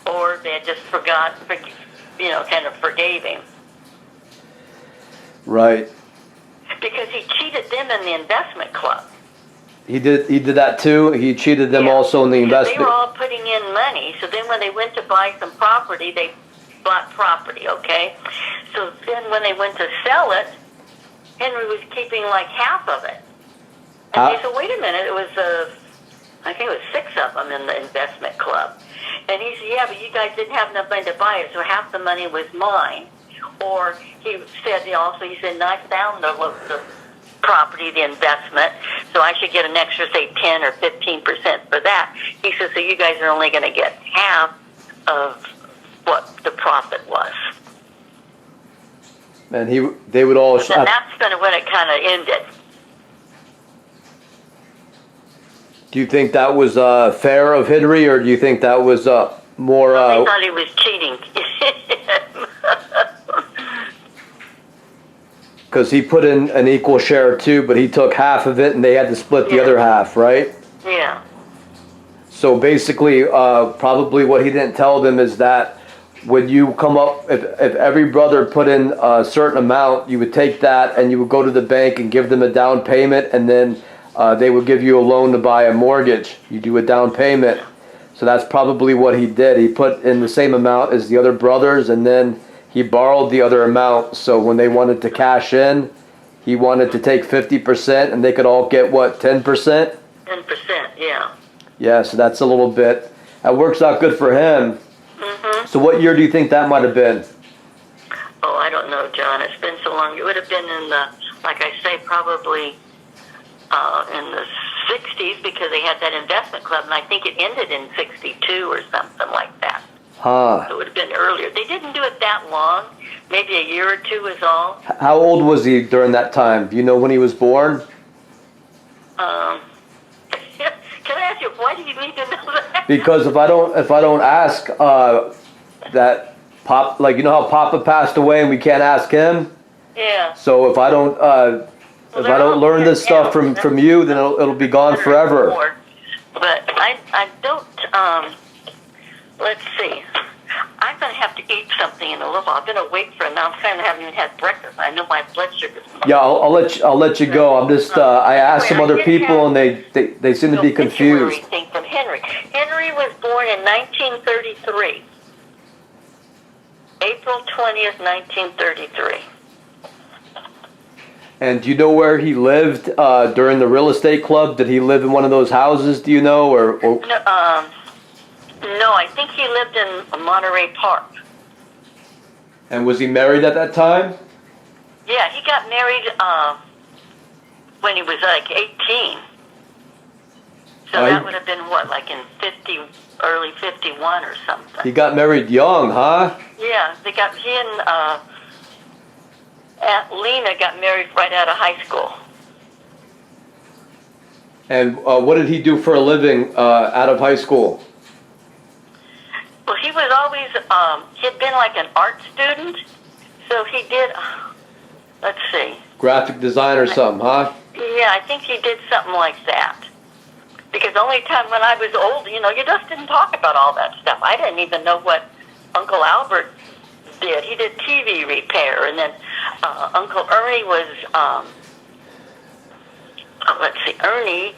Speaker 1: or they had just kind of forgave him.
Speaker 2: Right.
Speaker 1: Because he cheated them in the investment club.
Speaker 2: He did that too? He cheated them also in the investment.
Speaker 1: They were all putting in money, so then when they went to buy some property, they bought property, okay? So then when they went to sell it, Henry was keeping like half of it. And they said, wait a minute, it was, I think it was 6 of them in the investment club. And he said, yeah, but you guys didn't have enough money to buy it, so half the money was mine. Or he said, I found the property, the investment, so I should get an extra, say, 10 or 15% for that. He said, so you guys are only going to get half of what the profit was.
Speaker 2: And they would all...
Speaker 1: And that's kind of when it kind of ended.
Speaker 2: Do you think that was fair of Henry, or do you think that was more...
Speaker 1: I thought he was cheating.
Speaker 2: Because he put in an equal share too, but he took half of it and they had to split the other half, right?
Speaker 1: Yeah.
Speaker 2: So basically, probably what he didn't tell them is that when you come up, if every brother put in a certain amount, you would take that and you would go to the bank and give them a down payment, and then they would give you a loan to buy a mortgage. You do a down payment. So that's probably what he did. He put in the same amount as the other brothers, and then he borrowed the other amount. So when they wanted to cash in, he wanted to take 50%, and they could all get, what, 10%?
Speaker 1: 10%, yeah.
Speaker 2: Yeah, so that's a little bit. That works out good for him.
Speaker 1: Mm-hmm.
Speaker 2: So what year do you think that might have been?
Speaker 1: Oh, I don't know, John. It's been so long. It would have been in the, like I say, probably in the 60s, because they had that investment club, and I think it ended in 62 or something like that.
Speaker 2: Huh.
Speaker 1: So it would have been earlier. They didn't do it that long. Maybe a year or two is all.
Speaker 2: How old was he during that time? Do you know when he was born?
Speaker 1: Can I ask you, why do you need to know that?
Speaker 2: Because if I don't ask that Pop, like, you know how Papa passed away and we can't ask him?
Speaker 1: Yeah.
Speaker 2: So if I don't learn this stuff from you, then it'll be gone forever.
Speaker 1: But I don't. Let's see. I'm going to have to eat something in a little while. I've been awake for now. I haven't even had breakfast. I know my blood sugar's low.
Speaker 2: Yeah, I'll let you go. I'm just I asked some other people and they seem to be confused.
Speaker 1: Thing from Henry. Henry was born in 1933. April 20th, 1933.
Speaker 2: And do you know where he lived during the real estate club? Did he live in one of those houses? Do you know, or?
Speaker 1: No, I think he lived in Monterey Park.
Speaker 2: And was he married at that time?
Speaker 1: Yeah, he got married when he was like 18. So that would have been what, like in early 51 or something.
Speaker 2: He got married young, huh?
Speaker 1: Yeah, he and Aunt Lena got married right out of high school.
Speaker 2: And what did he do for a living out of high school?
Speaker 1: Well, he was always, he'd been like an art student, so he did, let's see.
Speaker 2: Graphic design or something, huh?
Speaker 1: Yeah, I think he did something like that. Because the only time when I was old, you just didn't talk about all that stuff. I didn't even know what Uncle Albert did. He did TV repair, and then Uncle Ernie was, Ernie,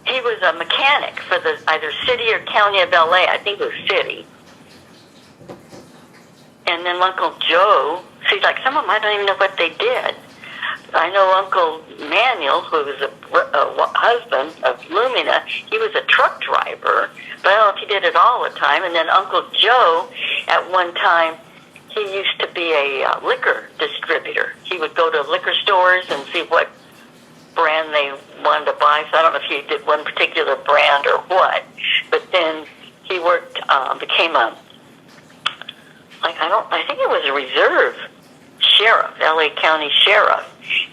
Speaker 1: he was a mechanic for the either city or county of LA. I think it was city. And then Uncle Joe, see, like some of them, I don't even know what they did. I know Uncle Manuel, who was a husband of Lumina, he was a truck driver, but I don't know if he did it all the time. And then Uncle Joe, at one time, he used to be a liquor distributor. He would go to liquor stores and see what brand they wanted to buy. So I don't know if he did one particular brand or what. But then he worked, became I think it was a reserve sheriff, LA County Sheriff.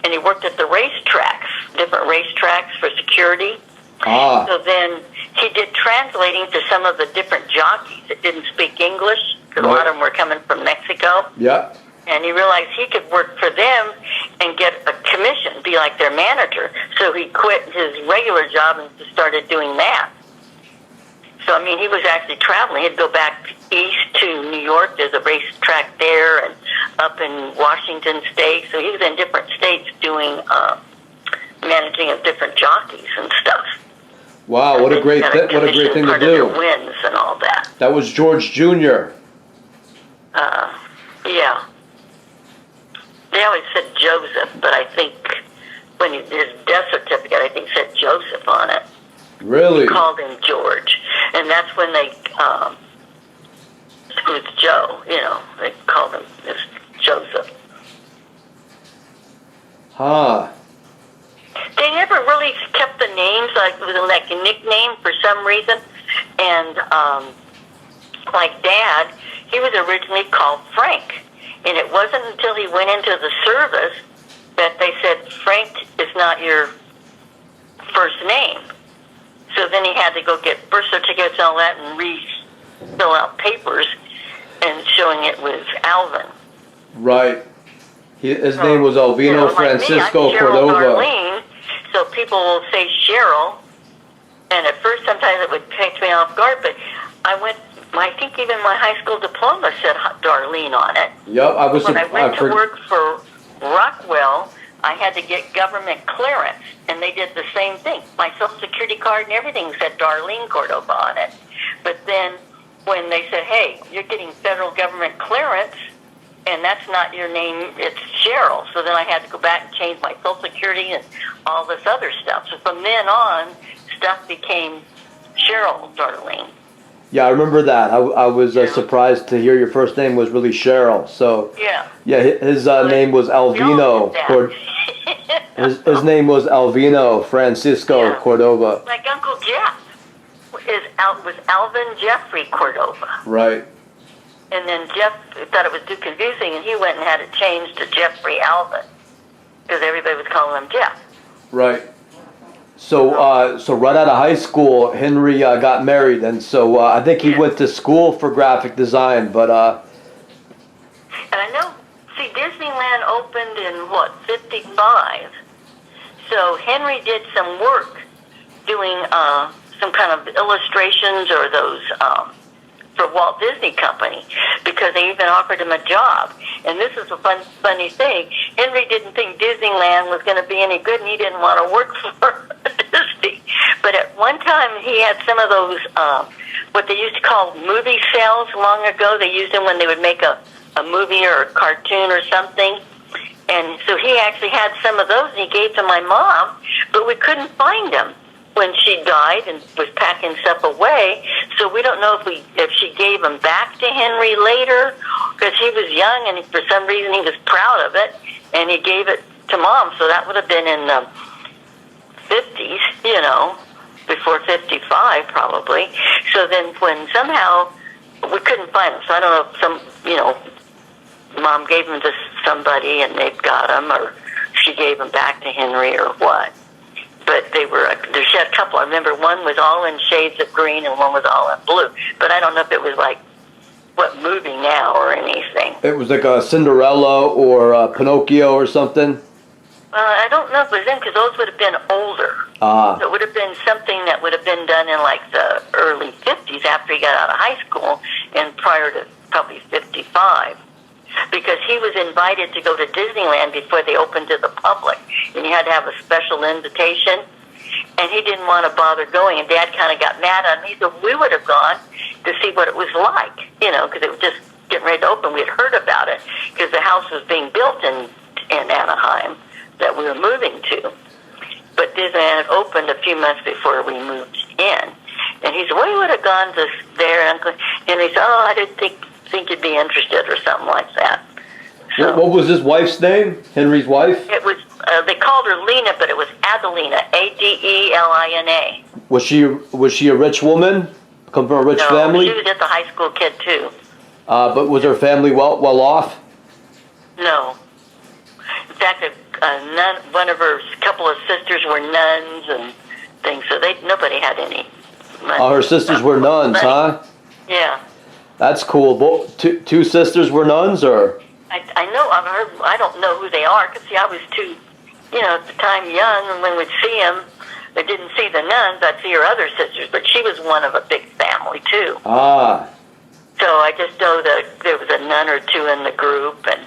Speaker 1: And he worked at the racetracks, different racetracks for security. So then he did translating to some of the different jockeys that didn't speak English, because a lot of them were coming from Mexico.
Speaker 2: Yeah.
Speaker 1: And he realized he could work for them and get a commission, be like their manager. So he quit his regular job and started doing that. So, I mean, he was actually traveling. He'd go back east to New York. There's a racetrack there, and up in Washington State. So he was in different states doing managing of different jockeys and stuff.
Speaker 2: Wow, what a great thing to do.
Speaker 1: Wins and all that.
Speaker 2: That was George Jr.
Speaker 1: Yeah. They always said Joseph, but I think when his death certificate, I think said Joseph on it.
Speaker 2: Really?
Speaker 1: They called him George, and that's when they it was Joe. They called him Joseph.
Speaker 2: Huh.
Speaker 1: They never really kept the names, like it was like a nickname for some reason. And like Dad, he was originally called Frank, and it wasn't until he went into the service that they said Frank is not your first name. So then he had to go get birth certificates and all that and fill out papers and showing it was Alvin.
Speaker 2: Right. His name was Alvino Francisco
Speaker 1: I'm
Speaker 2: Cordova.
Speaker 1: Darlene, so people will say Cheryl, and at first sometimes it would catch me off guard, but I think even my high school diploma said Darlene on it.
Speaker 2: Yep,
Speaker 1: When I went to work for Rockwell, I had to get government clearance, and they did the same thing. My Social Security card and everything said Darlene Cordova on it. But then when they said, hey, you're getting federal government clearance, and that's not your name, it's Cheryl. So then I had to go back and change my Social Security and all this other stuff. So from then on, stuff became Cheryl Darlene.
Speaker 2: Yeah, I remember that. I was surprised to hear your first name was really Cheryl. So
Speaker 1: yeah,
Speaker 2: his name was Alvino. His name was Alvino Francisco Cordova.
Speaker 1: Like Uncle Jeff was Alvin Jeffrey Cordova.
Speaker 2: Right.
Speaker 1: And then Jeff thought it was too confusing, and he went and had it changed to Jeffrey Alvin because everybody was calling him Jeff.
Speaker 2: Right. So right out of high school, Henry got married, and so I think he went to school for graphic design, but
Speaker 1: And I know, see, Disneyland opened in, 55? So Henry did some work doing some kind of illustrations or those for Walt Disney Company, because they even offered him a job. And this is a funny thing. Henry didn't think Disneyland was going to be any good, and he didn't want to work for Disney. But at one time, he had some of those, what they used to call movie sales long ago. They used them when they would make a movie or a cartoon or something. And so he actually had some of those, and he gave to my mom, but we couldn't find them when she died and was packing stuff away. So we don't know if she gave them back to Henry later, because he was young and for some reason he was proud of it, and he gave it to Mom. So that would have been in the 50s, before 55 probably. So then when somehow we couldn't find them, so I don't know if Mom gave them to somebody and they've got them, or she gave them back to Henry or what. But there's a couple. I remember one was all in shades of green and one was all in blue. But I don't know if it was like what movie now or anything.
Speaker 2: It was like a Cinderella or a Pinocchio or something.
Speaker 1: I don't know if it was then because those would have been older.
Speaker 2: Ah.
Speaker 1: So it would have been something that would have been done in like the early 50s after he got out of high school and prior to probably 55. Because he was invited to go to Disneyland before they opened to the public. And you had to have a special invitation. And he didn't want to bother going. And Dad kind of got mad at him. He said, we would have gone to see what it was like, because it was just getting ready to open. We had heard about it because the house was being built in Anaheim that we were moving to. But Disneyland had opened a few months before we moved in. And he said, well, we would have gone to there. And he said, I didn't think you'd be interested or something like that. So,
Speaker 2: what was his wife's name? Henry's wife?
Speaker 1: It was, they called her Lena, but it was Adelina, Adelina.
Speaker 2: Was she a rich woman? Come from a rich family?
Speaker 1: No, she was just a high school kid too.
Speaker 2: But was her family well off?
Speaker 1: No. In fact, one of her couple of sisters were nuns and things, so nobody had any money.
Speaker 2: Oh, her sisters were nuns, huh?
Speaker 1: Yeah.
Speaker 2: That's cool. Two sisters were nuns, or?
Speaker 1: I know. I've heard. I don't know who they are because I was too, at the time young, and when we'd see them, I didn't see the nuns. I'd see her other sisters, but she was one of a big family too.
Speaker 2: Ah.
Speaker 1: So I just know that there was a nun or two in the group, and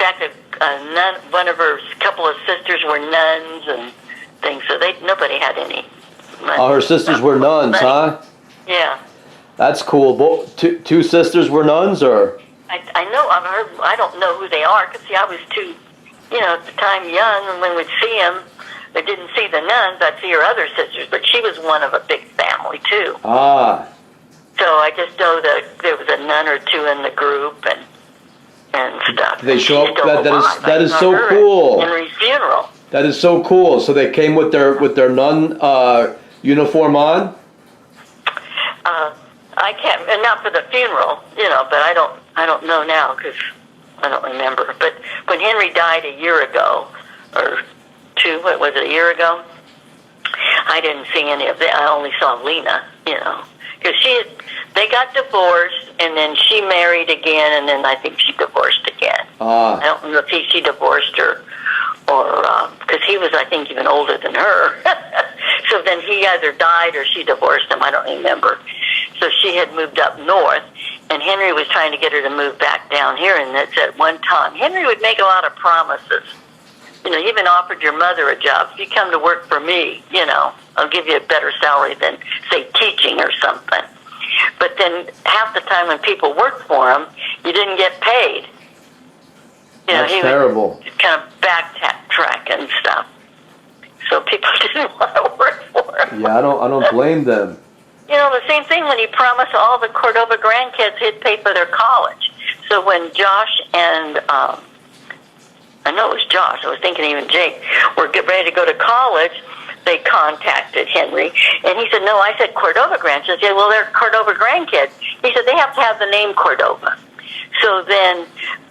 Speaker 1: fact, a nun, one of her couple of sisters were nuns and things, so nobody had any money.
Speaker 2: Oh, her sisters were nuns, huh?
Speaker 1: Yeah.
Speaker 2: That's cool. Two sisters were nuns, or?
Speaker 1: I know, I've heard, I don't know who they are, because see, I was too, at the time young, and when we'd see them, I didn't see the nuns, I'd see her other sisters, but she was one of a big family, too.
Speaker 2: Ah.
Speaker 1: So I just know that there was a nun or two in the group, and stuff.
Speaker 2: They show up, that is so cool.
Speaker 1: Henry's funeral.
Speaker 2: That is so cool. So they came with their nun uniform on?
Speaker 1: I can't, and not for the funeral, but I don't know now, because I don't remember. But when Henry died a year ago, or two, what was it, a year ago? I didn't see any of that. I only saw Lena, because they got divorced, and then she married again, and then I think she divorced again. I don't know if she divorced her, or because he was, I think, even older than her. So then he either died or she divorced him. I don't remember. So she had moved up north, and Henry was trying to get her to move back down here, and that's at one time. Henry would make a lot of promises. He even offered your mother a job. If you come to work for me, I'll give you a better salary than, say, teaching or something. But then half the time when people worked for him, you didn't get paid.
Speaker 2: That's terrible.
Speaker 1: Would kind of backtrack and stuff. So people didn't want to work for him.
Speaker 2: Yeah, I don't blame them.
Speaker 1: The same thing when he promised all the Cordova grandkids he'd pay for their college. So when Josh and, I know it was Josh, I was thinking even Jake, were getting ready to go to college, they contacted Henry, and he said, no, I said Cordova grandkids. Yeah, well, they're Cordova grandkids. He said, they have to have the name Cordova. So then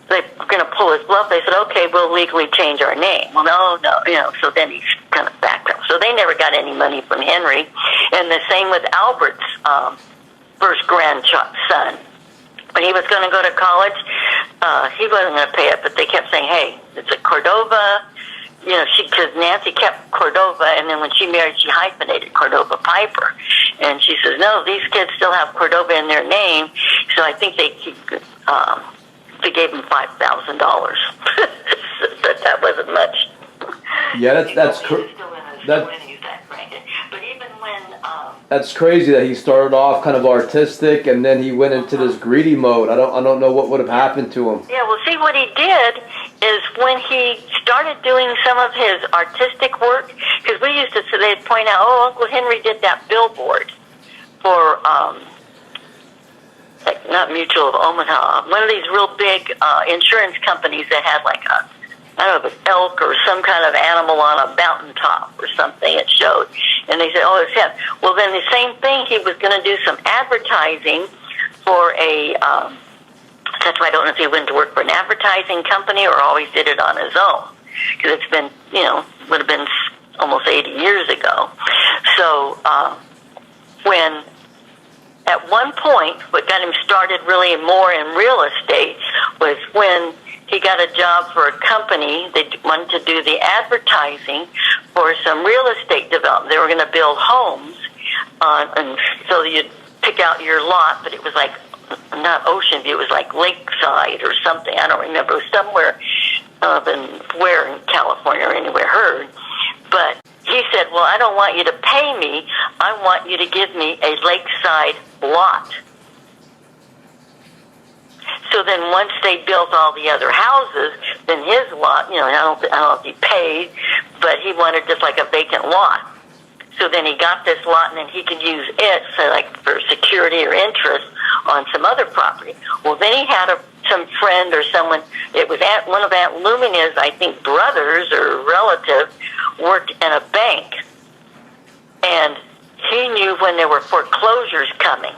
Speaker 1: they were going to pull his bluff. They said, okay, we'll legally change our name. Well, no, so then he's kind of backed up. So they never got any money from Henry. And the same with Albert's first grandson. When he was going to go to college, he wasn't going to pay it, but they kept saying, hey, it's a Cordova. Because Nancy kept Cordova, and then when she married, she hyphenated Cordova Piper. And she says, no, these kids still have Cordova in their name, so I think they gave him $5,000. That wasn't much.
Speaker 2: Yeah, that's crazy that he started off kind of artistic and then he went into this greedy mode. I don't know what would have happened to him.
Speaker 1: Yeah, well, see, what he did is when he started doing some of his artistic work, because we used to, so they'd point out, oh, Uncle Henry did that billboard for, like, not Mutual of Omaha, one of these real big insurance companies that had like a, I don't know if it's elk or some kind of animal on a mountaintop or something it showed. And they said, oh, it's him. Well, then the same thing, he was going to do some advertising for a, that's why I don't know if he went to work for an advertising company or always did it on his own. Because it's been, would have been almost 80 years ago. So when, at one point, what got him started really more in real estate was when he got a job for a company. They wanted to do the advertising for some real estate development. They were going to build homes, and so you'd pick out your lot, but it was like, not Ocean View, it was like Lakeside or something. I don't remember. It was somewhere where in California or anywhere heard. But he said, well, I don't want you to pay me. I want you to give me a lakeside lot. So then once they built all the other houses, then his lot, I don't know if he paid, but he wanted just like a vacant lot. So then he got this lot, and then he could use it for security or interest on some other property. Well, then he had some friend or someone, it was one of Aunt Lumina's, I think, brothers or relative, worked in a bank. And he knew when there were foreclosures coming.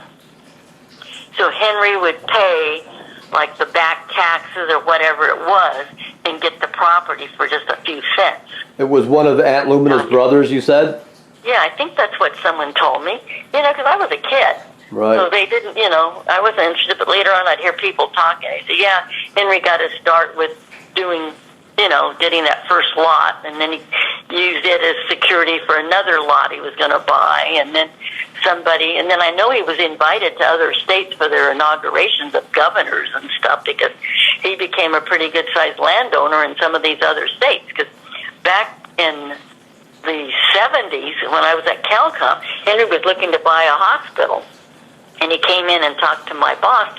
Speaker 1: So Henry would pay like the back taxes or whatever it was and get the property for just a few cents.
Speaker 2: It was one of Aunt Lumina's brothers, you said?
Speaker 1: Yeah, I think that's what someone told me. Because I was a kid.
Speaker 2: Right.
Speaker 1: So they didn't, I wasn't interested, but later on I'd hear people talking. I said, yeah, Henry got his start with doing, getting that first lot, and then used it as security for another lot he was going to buy, and then I know he was invited to other states for their inaugurations of governors and stuff, because he became a pretty good-sized landowner in some of these other states. Because back in the 70s, when I was at CalCom, Henry was looking to buy a hospital. And he came in and talked to my boss,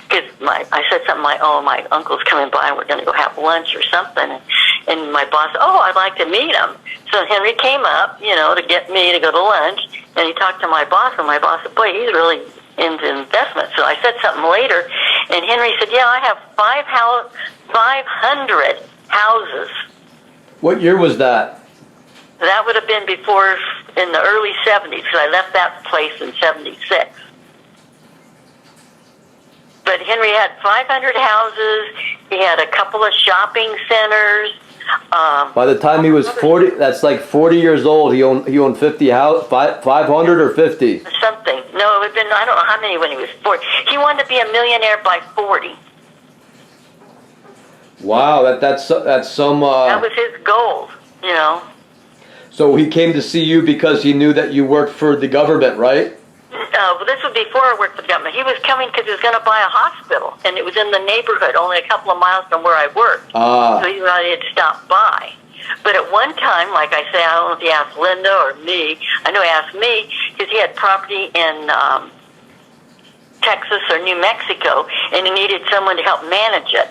Speaker 1: because I said something like, oh, my uncle's coming by and we're going to go have lunch or something. And my boss, oh, I'd like to meet him. So Henry came up, to get me to go to lunch. And he talked to my boss, and my boss said, boy, he's really into investment. So I said something later, and Henry said, yeah, I have 500 houses.
Speaker 2: What year was that?
Speaker 1: That would have been before, in the early 70s, because I left that place in 76. But Henry had 500 houses. He had a couple of shopping centers.
Speaker 2: By the time he was 40, that's like 40 years old, he owned 50 houses, 500 or 50?
Speaker 1: Something. No, it had been, I don't know how many when he was 40. He wanted to be a millionaire by 40.
Speaker 2: Wow, that's some...
Speaker 1: that was his goal,
Speaker 2: So he came to see you because he knew that you worked for the government, right?
Speaker 1: Well, this was before I worked for the government. He was coming because he was going to buy a hospital, and it was in the neighborhood, only a couple of miles from where I worked. So he thought he'd stop by. But at one time, like I say, I don't know if he asked Linda or me. I know he asked me because he had property in Texas or New Mexico, and he needed someone to help manage it.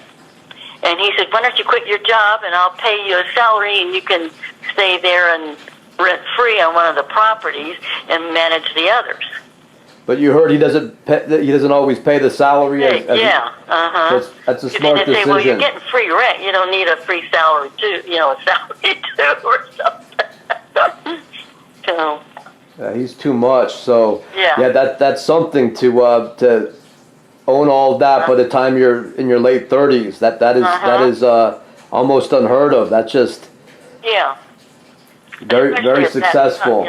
Speaker 1: And he said, why don't you quit your job, and I'll pay you a salary, and you can stay there and rent free on one of the properties and manage the others.
Speaker 2: But you heard he doesn't always pay the salary.
Speaker 1: That's
Speaker 2: a smart decision.
Speaker 1: Say, well, you're getting free rent. You don't need a free salary too. A salary too, or something. So.
Speaker 2: He's too much. So
Speaker 1: yeah,
Speaker 2: that's something to own all of that by the time you're in your late 30s. That is almost unheard of. That's just very successful.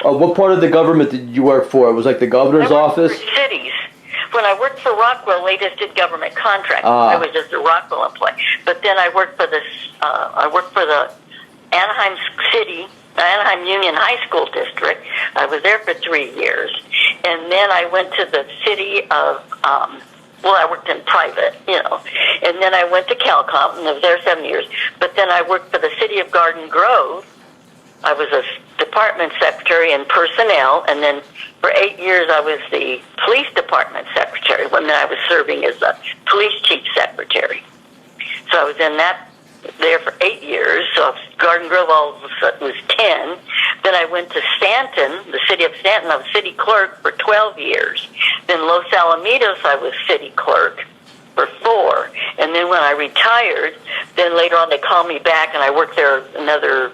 Speaker 2: What part of the government did you work for? It was like the governor's office?
Speaker 1: For cities. When I worked for Rockwell, they just did government contracts.
Speaker 2: Ah.
Speaker 1: I was just a Rockwell employee. But then I worked for the Anaheim Union High School District. I was there for 3 years. And then I went to the city of, I worked in private, And then I went to Calcom, and I was there 7 years. But then I worked for the city of Garden Grove. I was a department secretary in personnel, and then for 8 years I was the police department secretary when I was serving as a police chief secretary. So I was in that there for 8 years. So Garden Grove all of a sudden was 10. Then I went to Stanton, the city of Stanton. I was city clerk for 12 years. Then Los Alamitos, I was city clerk for 4. And then when I retired, then later on they called me back, and I worked there another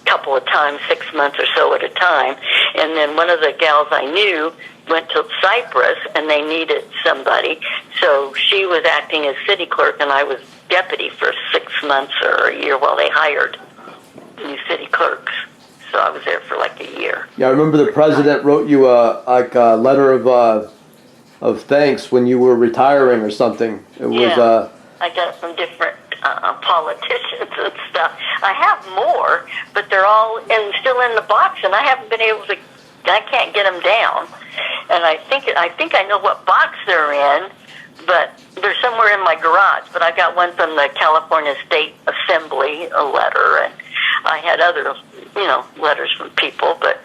Speaker 1: couple of times, 6 months or so at a time. And then one of the gals I knew went to Cyprus, and they needed somebody. So she was acting as city clerk, and I was deputy for 6 months or a year while they hired new city clerks. So I was there for like a year.
Speaker 2: Yeah, I remember the president wrote you a letter of thanks when you were retiring or something. It was
Speaker 1: I got it from different politicians and stuff. I have more, but they're all still in the box, and I haven't been able to. I can't get them down, and I think I know what box they're in, but they're somewhere in my garage. But I got one from the California State Assembly, a letter, and I had other, letters from people, but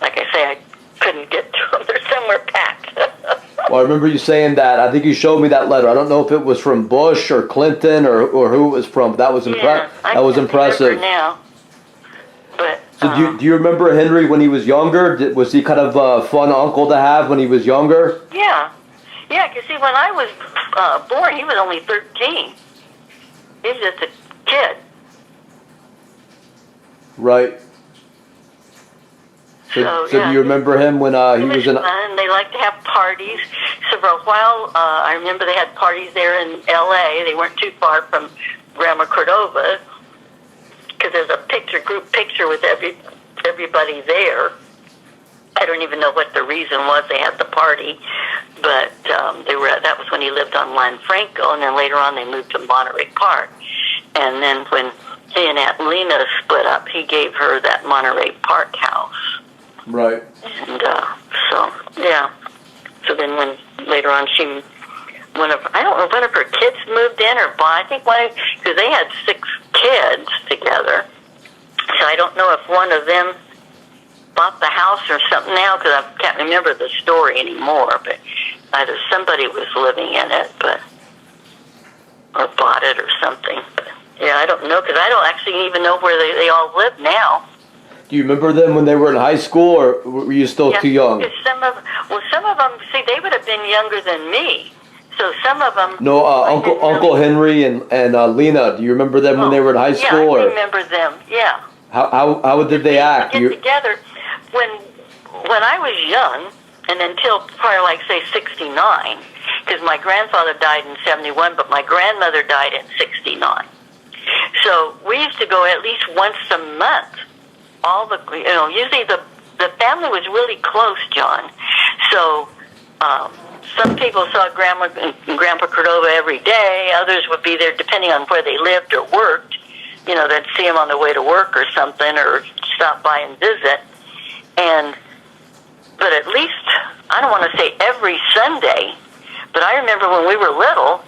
Speaker 1: like I say, I couldn't get to them. They're somewhere packed.
Speaker 2: Well, I remember you saying that. I think you showed me that letter. I don't know if it was from Bush or Clinton or who it was from. But that was impressive.
Speaker 1: Now, but
Speaker 2: so do you remember Henry when he was younger? Was he kind of a fun uncle to have when he was younger?
Speaker 1: Yeah. Because see, when I was born, he was only 13. He was just a kid.
Speaker 2: Right. So do you remember him when he was in?
Speaker 1: And they like to have parties. So for a while, I remember they had parties there in L.A. They weren't too far from Grandma Cordova, because there's a group picture with everybody there. I don't even know what the reason was they had the party, but that was when he lived on Lanfranco, and then later on they moved to Monterey Park. And then when he and Aunt Lena split up, he gave her that Monterey Park house.
Speaker 2: Right.
Speaker 1: And so then when later on I don't know, one of her kids moved in or bought, I think because they had 6 kids together. So I don't know if one of them bought the house or something now, because I can't remember the story anymore, but either somebody was living in it, or bought it or something. But, I don't know, because I don't actually even know where they all live now.
Speaker 2: Do you remember them when they were in high school, or were you still too young?
Speaker 1: Some of them, see, they would have been younger than me. So some of them.
Speaker 2: No, Uncle Henry and Lena. Do you remember them when they were in high school?
Speaker 1: Yeah, I remember them. Yeah.
Speaker 2: How did they act?
Speaker 1: Get together when I was young, and until probably like say 69, because my grandfather died in 71, but my grandmother died in 69. So we used to go at least once a month. Usually the family was really close, John. So some people saw Grandma and Grandpa Cordova every day. Others would be there depending on where they lived or worked. They'd see them on the way to work or something, or stop by and visit. But at least, I don't want to say every Sunday, but I remember when we were little,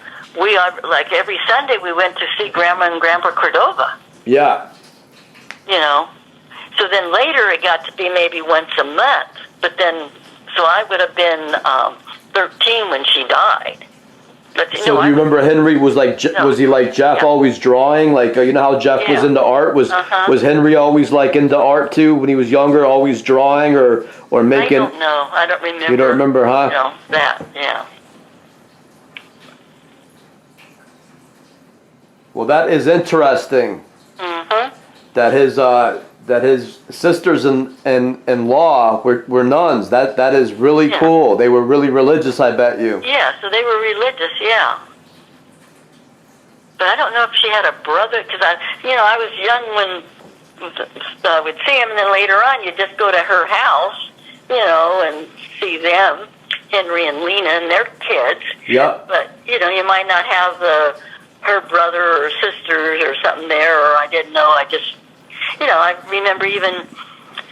Speaker 1: like every Sunday we went to see Grandma and Grandpa Cordova.
Speaker 2: Yeah.
Speaker 1: So then later it got to be maybe once a month. But then, so I would have been 13 when she died. But,
Speaker 2: do you remember Henry was he like Jeff, always drawing? Like, how Jeff was into art? Was Henry always like into art too when he was younger, always drawing or making?
Speaker 1: I don't know. I don't remember.
Speaker 2: You don't remember, huh?
Speaker 1: That, yeah.
Speaker 2: Well, that is interesting.
Speaker 1: Mm-hmm.
Speaker 2: That his sisters in law were nuns. That is really cool. They were really religious, I bet you.
Speaker 1: Yeah, so they were religious, yeah. But I don't know if she had a brother, because I was young would see him, and then later on, you just go to her house, and see them, Henry and Lena and their kids.
Speaker 2: Yeah.
Speaker 1: But you might not have her brother or sisters or something there, or I didn't know. I just, I remember even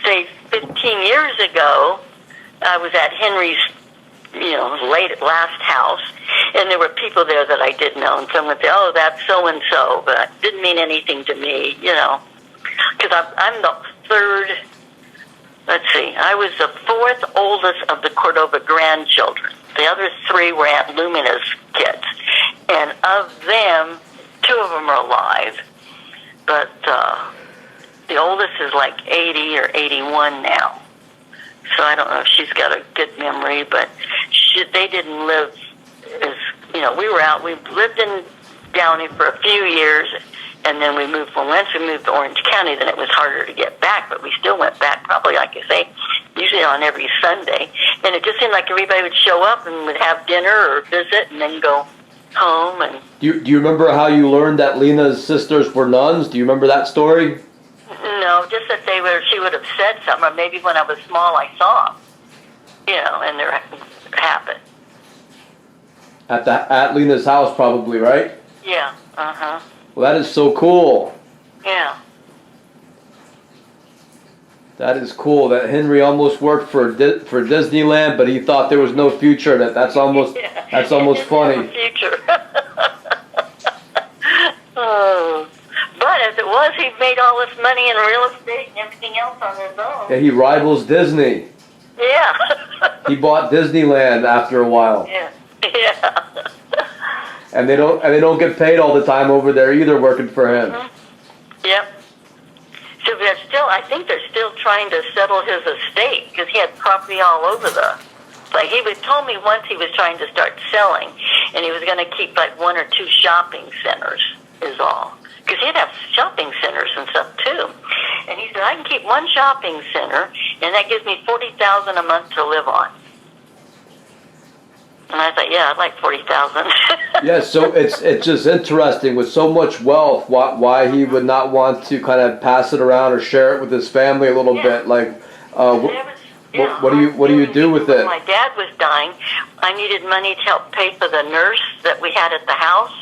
Speaker 1: say 15 years ago, I was at Henry's, last house, and there were people there that I didn't know, and someone would say, "Oh, that's so and so," but it didn't mean anything to me, because I'm the third. Let's see, I was the fourth oldest of the Cordova grandchildren. The other three were Aunt Lumina's kids, and of them, two of them are alive, but the oldest is like 80 or 81 now. So I don't know if she's got a good memory, but they didn't live as, we lived in Downey for a few years, and then once we moved to Orange County, then it was harder to get back, but we still went back probably, like I say, usually on every Sunday. And it just seemed like everybody would show up and would have dinner or visit and then go home. And
Speaker 2: Do you remember how you learned that Lena's sisters were nuns? Do you remember that story?
Speaker 1: No, just that she would have said something, or maybe when I was small I saw them, and there happened.
Speaker 2: At Lena's house, probably, right?
Speaker 1: Yeah, uh-huh.
Speaker 2: Well, that is so cool.
Speaker 1: Yeah.
Speaker 2: That is cool. That Henry almost worked for Disneyland, but he thought there was no future in it. That's almost funny.
Speaker 1: Future. Oh. But as it was, he made all this money in real estate and everything else on his own.
Speaker 2: Yeah, he rivals Disney.
Speaker 1: Yeah.
Speaker 2: He bought Disneyland after a while.
Speaker 1: Yeah. Yeah.
Speaker 2: And they don't get paid all the time over there either, working for him.
Speaker 1: Mm-hmm. Yep. So I think they're still trying to settle his estate, because he had property all over like he told me once he was trying to start selling, and he was going to keep like one or two shopping centers is all. Because he'd have shopping centers and stuff too. And he said, I can keep one shopping center, and that gives me $40,000 a month to live on. And I thought, yeah, I'd like $40,000.
Speaker 2: Yeah, so it's just interesting with so much wealth, why he would not want to kind of pass it around or share it with his family a little bit. Like, what do you do with it?
Speaker 1: When my dad was dying, I needed money to help pay for the nurse that we had at the house.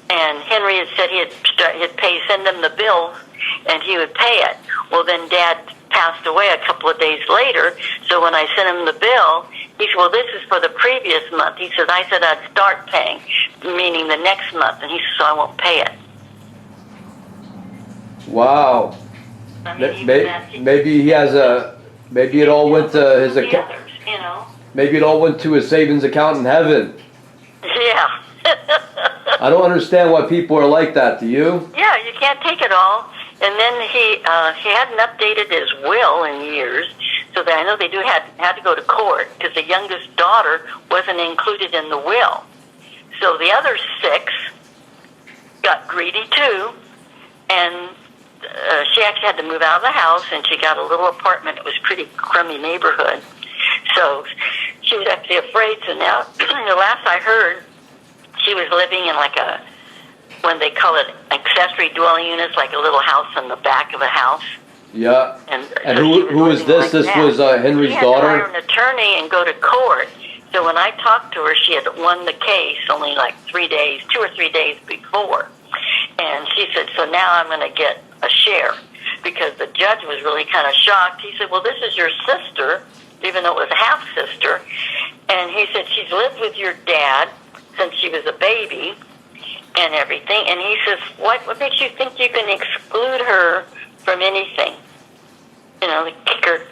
Speaker 1: And Henry had said he'd send him the bills, and he would pay it. Well, then Dad passed away a couple of days later, so when I sent him the bill, he said, well, this is for the previous month. He said, I said I'd start paying, meaning the next month, and he said, so I won't pay it.
Speaker 2: Wow.
Speaker 1: I mean,
Speaker 2: maybe maybe it all went to his account. Maybe it all went to his savings account in heaven.
Speaker 1: Yeah.
Speaker 2: I don't understand why people are like that. Do you?
Speaker 1: Yeah, you can't take it all. And then he hadn't updated his will in years, so that I know they had to go to court, because the youngest daughter wasn't included in the will. So the other 6 got greedy too, and she actually had to move out of the house, and she got a little apartment. It was a pretty crummy neighborhood. So she was actually afraid. So now, the last I heard, she was living in when they call it accessory dwelling units, like a little house in the back of a house.
Speaker 2: Yeah.
Speaker 1: And
Speaker 2: so who is this? This was Henry's daughter?
Speaker 1: She had to hire an attorney and go to court. So when I talked to her, she had won the case only like 2 or 3 days before. And she said, so now I'm going to get a share, because the judge was really kind of shocked. He said, well, this is your sister, even though it was a half-sister. And he said, she's lived with your dad since she was a baby and everything. And he says, what makes you think you can exclude her from anything?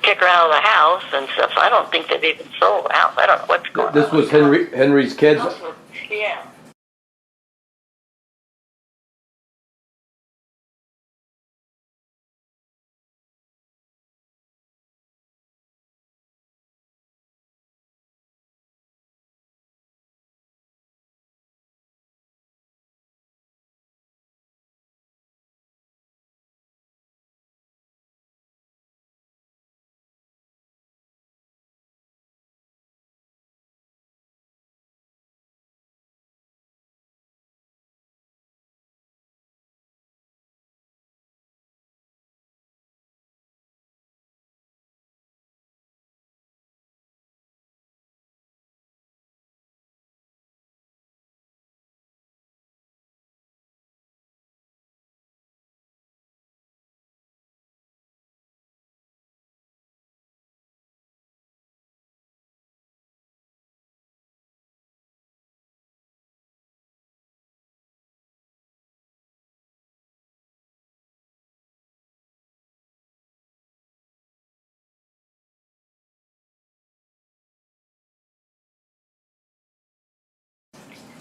Speaker 1: Kick her out of the house and stuff. I don't think they've even sold the house. I don't know what's going on.
Speaker 2: This was Henry's kids?
Speaker 1: Yeah.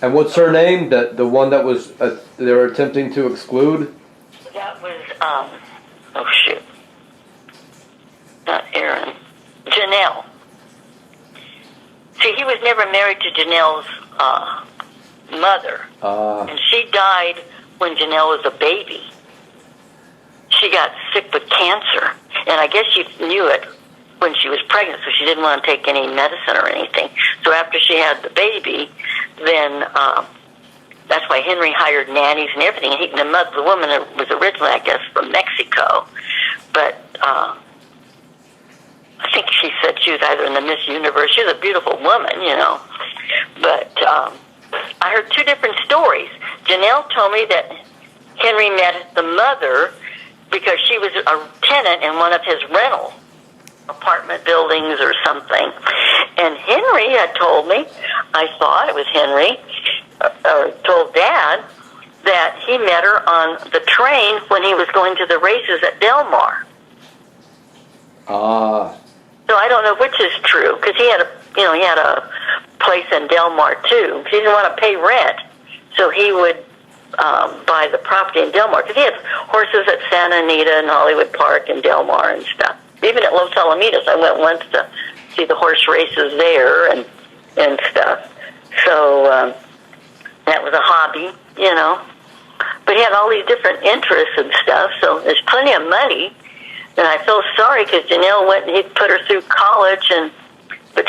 Speaker 2: And what's her name? The one that was they were attempting to exclude?
Speaker 1: That was, oh shoot. Not Aaron. Janelle. See, he was never married to Janelle's mother. And she died when Janelle was a baby. She got sick with cancer. And I guess she knew it when she was pregnant, so she didn't want to take any medicine or anything. So after she had the baby, then that's why Henry hired nannies and everything. The woman was originally, I guess, from Mexico. But I think she said she was either in the Miss Universe. She was a beautiful woman, you know. But I heard two different stories. Janelle told me that Henry met the mother because she was a tenant in one of his rental apartment buildings or something. And Henry had told me, I thought it was Henry, told Dad that he met her on the train when he was going to the races at Del Mar. So I don't know which is true, because he had a place in Del Mar too. He didn't want to pay rent, so he would buy the property in Del Mar, because he had horses at Santa Anita and Hollywood Park and Del Mar and stuff. Even at Los Alamitos, I went once to see the horse races there and stuff. So that was a hobby, you know. But he had all these different interests and stuff, so there's plenty of money. And I feel sorry because Janelle went and he put her through college, but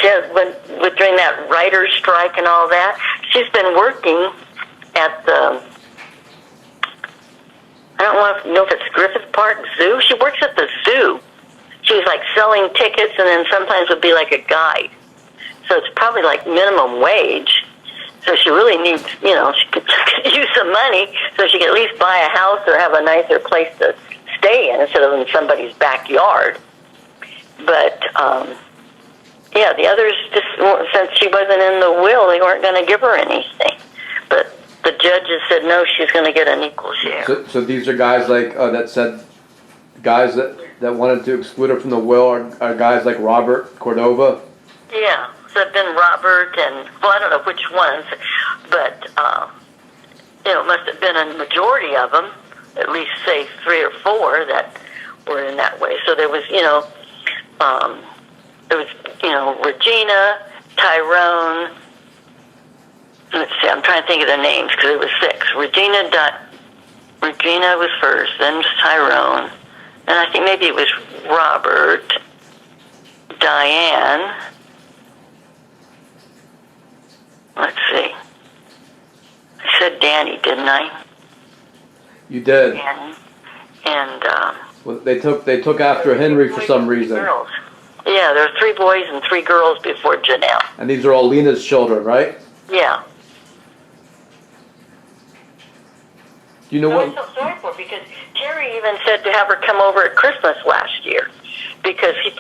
Speaker 1: during that writer's strike and all that, she's been working at the, I don't know if it's Griffith Park Zoo. She works at the zoo. She was like selling tickets, and then sometimes would be like a guide. So it's probably like minimum wage. So she really needs, you know, she could use some money so she could at least buy a house or have a nicer place to stay in instead of in somebody's backyard. But, yeah, the others, just since she wasn't in the will, they weren't going to give her anything. But the judges said, no, she's going to get an equal share.
Speaker 2: So these are guys like, that said, guys that wanted to exclude her from the will are guys like Robert Cordova?
Speaker 1: Yeah. So it's been Robert and, well, I don't know which ones, but, you know, it must have been a majority of them, at least, say, 3 or 4 that were in that way. So there was, Regina, Tyrone, let's see, I'm trying to think of their names because it was 6. Regina was first, then was Tyrone, and I think maybe it was Robert, Diane. Let's see. I said Danny, didn't I?
Speaker 2: You did.
Speaker 1: And
Speaker 2: well, they took after Henry for some reason.
Speaker 1: Girls. Yeah, there were 3 boys and 3 girls before Janelle.
Speaker 2: And these are all Lena's children, right?
Speaker 1: Yeah.
Speaker 2: Do you know what?
Speaker 1: I feel sorry for her because Carrie even said to have her come over at Christmas last year because we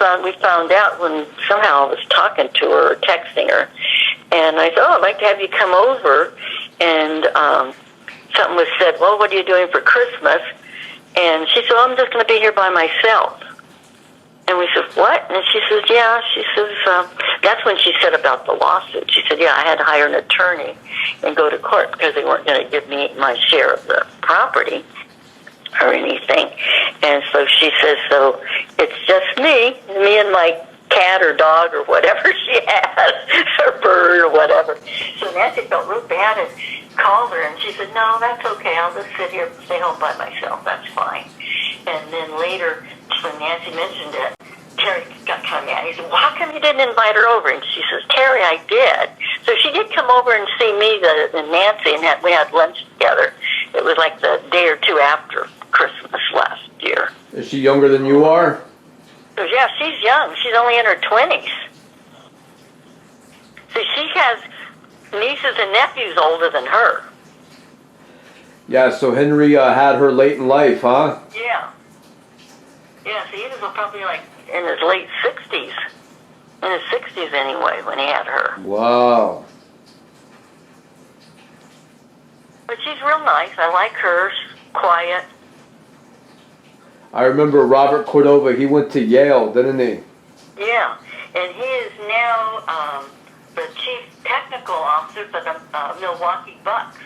Speaker 1: found out when somehow I was talking to her or texting her, and I said, "Oh, I'd like to have you come over," and something was said. Well, what are you doing for Christmas? And she said, "Oh, I'm just going to be here by myself." And we said, "What?" And she says, "Yeah." She says, that's when she said about the lawsuit. She said, "Yeah, I had to hire an attorney and go to court because they weren't going to give me my share of the property or anything." And so she says, "So it's just me and my cat or dog or whatever she has, or bird or whatever." So Nancy felt real bad and called her, and she said, "No, that's okay. I'll just sit here, stay home by myself. That's fine." And then later, when Nancy mentioned it, Terry got kind of mad. He said, "Well, how come you didn't invite her over?" And she says, "Terry, I did." So she did come over and see me and Nancy, and we had lunch together. It was like the day or 2 after Christmas last year.
Speaker 2: Is she younger than you are?
Speaker 1: So, yeah, she's young. She's only in her 20s. So she has nieces and nephews older than her.
Speaker 2: Yeah, so Henry had her late in life, huh?
Speaker 1: Yeah. Yeah, so he was probably like in his late 60s. In his 60s anyway, when he had her.
Speaker 2: Wow.
Speaker 1: But she's real nice. I like her. She's quiet.
Speaker 2: I remember Robert Cordova, he went to Yale, didn't he?
Speaker 1: Yeah, and he is now the chief technical officer for the Milwaukee Bucks.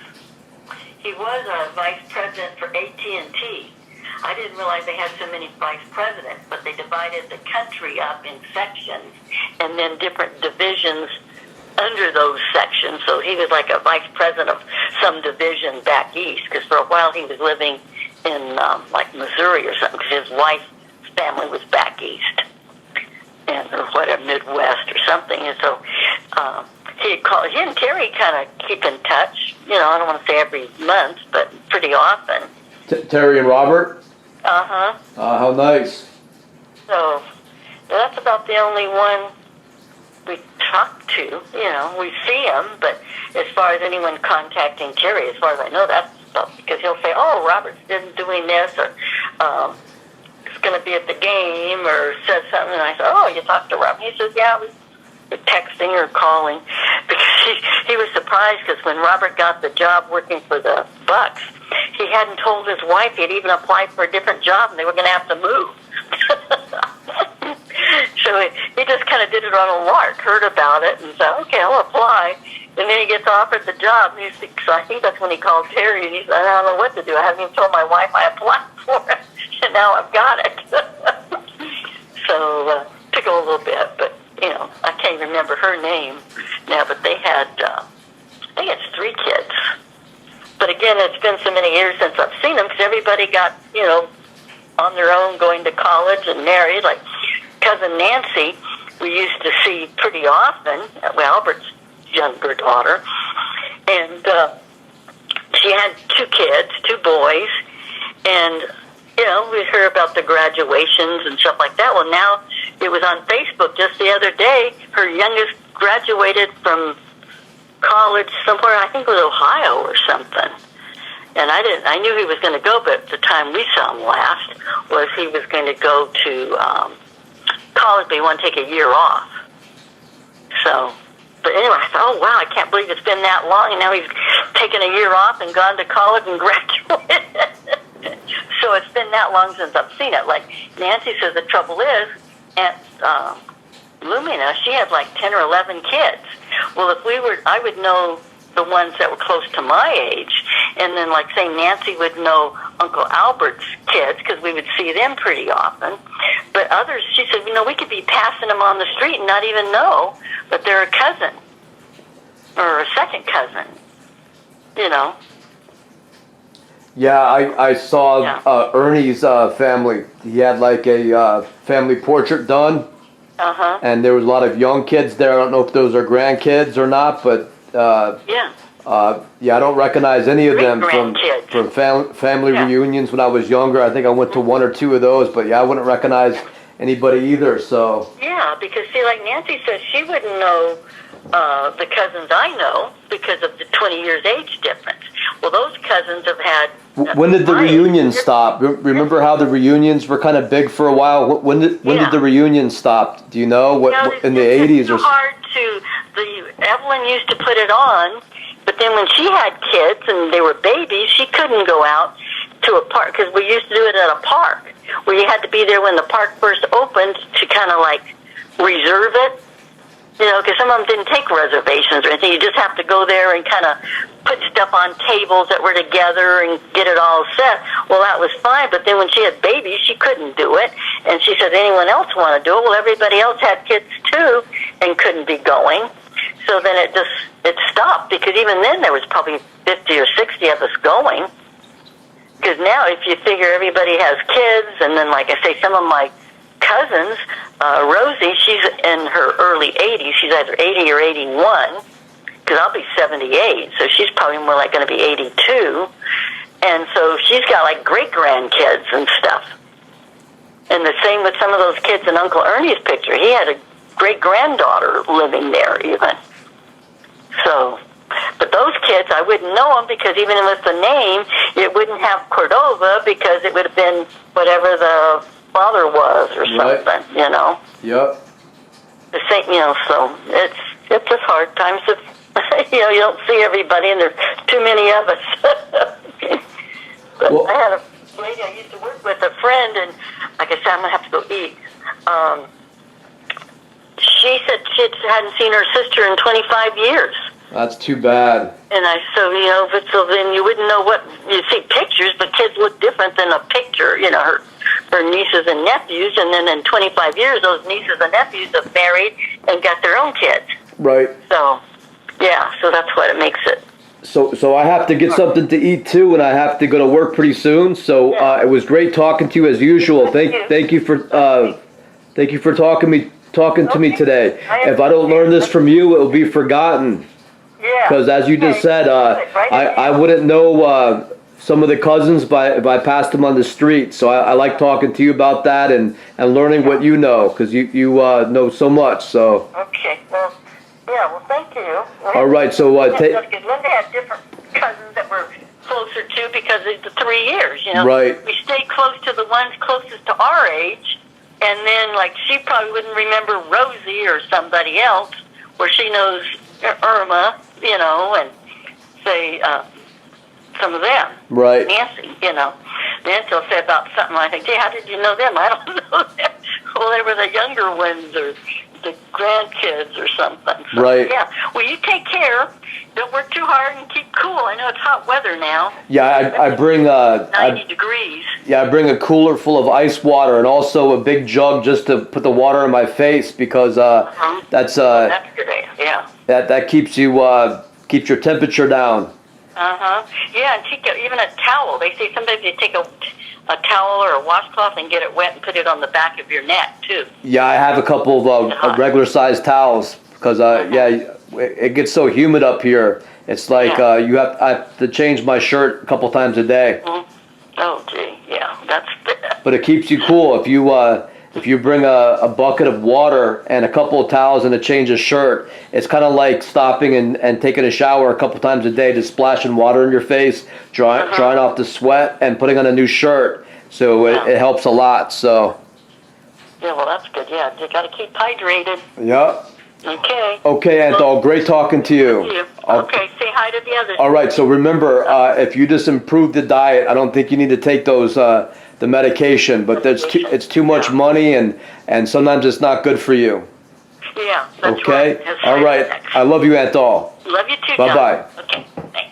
Speaker 1: He was a vice president for AT&T. I didn't realize they had so many vice presidents, but they divided the country up in sections and then different divisions under those sections. So he was like a vice president of some division back east, because for a while he was living in like Missouri or something, because his wife's family was back east, and or whatever, Midwest or something. And so he and Carrie kind of keep in touch. You know, I don't want to say every month, but pretty often.
Speaker 2: Terry and Robert?
Speaker 1: Uh-huh.
Speaker 2: How nice.
Speaker 1: So that's about the only one we talk to. You know, we see him, but as far as anyone contacting Carrie, as far as I know, that's stuff, because he'll say, oh, Robert's doing this, or it's going to be at the game, or says something, and I say, oh, you talked to Robert? He says, yeah, we're texting or calling, because he was surprised, because when Robert got the job working for the Bucks, he hadn't told his wife he had even applied for a different job, and they were going to have to move. So he just kind of did it on a lark, heard about it, and said, okay, I'll apply. And then he gets offered the job, and so I think that's when he called Terry, and he said, I don't know what to do. I haven't even told my wife I applied for it, and now I've got it. So took a little bit, but, you know, I can't remember her name now, but they had, I think it's 3 kids. But again, it's been so many years since I've seen them, because everybody got, you know, on their own, going to college and married. Like Cousin Nancy, we used to see pretty often, well, Albert's younger daughter, and she had 2 kids, 2 boys, and, you know, we heard about the graduations and stuff like that. Well, now it was on Facebook just the other day, her youngest graduated from college somewhere, I think it was Ohio or something. And I knew he was going to go, but the time we saw him last was he was going to go to college, but he wanted to take a year off. So, but anyway, I thought, oh, wow, I can't believe it's been that long, and now he's taken a year off and gone to college and graduated. So it's been that long since I've seen it. Like Nancy says, the trouble is, Aunt Lumina, she had like 10 or 11 kids. Well, if I would know the ones that were close to my age, and then like say Nancy would know Uncle Albert's kids, because we would see them pretty often. But others, she said, you know, we could be passing them on the street and not even know that they're a cousin or a second cousin, you know.
Speaker 2: Yeah, I saw Ernie's family. He had like a family portrait done.
Speaker 1: Uh-huh.
Speaker 2: And there was a lot of young kids there. I don't know if those are grandkids or not, but I don't recognize any of them from family reunions when I was younger. I think I went to 1 or 2 of those, but I wouldn't recognize anybody either. So
Speaker 1: because see, like Nancy says, she wouldn't know the cousins I know because of the 20 years age difference. Well, those cousins have had.
Speaker 2: When did the reunions stop? Remember how the reunions were kind of big for a while? When did the reunions stop? Do you know what in the 80s or?
Speaker 1: Hard to. Evelyn used to put it on, but then when she had kids and they were babies, she couldn't go out to a park, because we used to do it at a park where you had to be there when the park first opened to kind of like reserve it. You know, because some of them didn't take reservations or anything. You just have to go there and kind of put stuff on tables that were together and get it all set. Well, that was fine, but then when she had babies, she couldn't do it. And she said, anyone else want to do it? Well, everybody else had kids too and couldn't be going. So then it stopped, because even then there was probably 50 or 60 of us going. Because now if you figure everybody has kids, and then like I say, some of my cousins, Rosie, she's in her early 80s. She's either 80 or 81, because I'll be 78, so she's probably more like going to be 82. And so she's got like great-grandkids and stuff. And the same with some of those kids in Uncle Ernie's picture. He had a great-granddaughter living there even. So, but those kids, I wouldn't know them, because even with the name, it wouldn't have Cordova, because it would have been whatever the father was or something, you know.
Speaker 2: Yep.
Speaker 1: The same, you know, so it's just hard times. You know, you don't see everybody, and there's too many of us. But I had a lady I used to work with, a friend, and like I said, I'm going to have to go eat. she said she hadn't seen her sister in 25 years.
Speaker 2: That's too bad.
Speaker 1: And I said, but so then you wouldn't know what, you see pictures, but kids look different than a picture, her nieces and nephews, and then in 25 years, those nieces and nephews have married and got their own kids.
Speaker 2: Right.
Speaker 1: So, yeah, so that's what it makes it.
Speaker 2: So I have to get something to eat too, and I have to go to work pretty soon. So it was great talking to you as usual. Thank you for talking to me today. If I don't learn this from you, it will be forgotten.
Speaker 1: Yeah.
Speaker 2: Because as you just said, I wouldn't know some of the cousins if I passed them on the street. So I like talking to you about that and learning what you know, because you know so much. So.
Speaker 1: Okay. Well. Yeah, well, thank you.
Speaker 2: All right, so
Speaker 1: Linda had different cousins that were closer to because of the 3 years,
Speaker 2: Right.
Speaker 1: We stayed close to the ones closest to our age, and then, she probably wouldn't remember Rosie or somebody else, where she knows Irma, and say some of them.
Speaker 2: Right.
Speaker 1: Nancy, Nancy will say about something, I think, hey, how did you know them? I don't know them. Well, they were the younger ones, or the grandkids or something. So,
Speaker 2: right.
Speaker 1: Yeah. Well, you take care. Don't work too hard and keep cool. I know it's hot weather now.
Speaker 2: Yeah, I bring
Speaker 1: 90 degrees.
Speaker 2: Yeah, I bring a cooler full of ice water and also a big jug just to put the water in my face because that's
Speaker 1: that's good. Yeah.
Speaker 2: That keeps keeps your temperature down.
Speaker 1: Yeah, and take even a towel. They say sometimes you take a towel or a washcloth and get it wet and put it on the back of your neck too.
Speaker 2: Yeah, I have a couple of regular sized towels because it gets so humid up here. It's like I have to change my shirt a couple times a day.
Speaker 1: Mm-hmm. Oh gee, yeah, that's.
Speaker 2: But it keeps you cool if you bring a bucket of water and a couple of towels and a change of shirt. It's kind of like stopping and taking a shower a couple times a day, just splashing water in your face, drying off the sweat, and putting on a new shirt. So it helps a lot. So.
Speaker 1: Yeah, well, that's good. Yeah, you got to keep hydrated.
Speaker 2: Yeah.
Speaker 1: Okay.
Speaker 2: Okay, Anthol, great talking to you.
Speaker 1: Thank you. Okay, say hi to the others.
Speaker 2: All right, so remember, if you just improve the diet, I don't think you need to take those the medication, but it's too much money, and sometimes it's not good for you.
Speaker 1: Yeah, that's
Speaker 2: okay?
Speaker 1: right.
Speaker 2: All right. I love you, Anthol.
Speaker 1: Love you too,
Speaker 2: Bye-bye.
Speaker 1: John. Okay, thanks.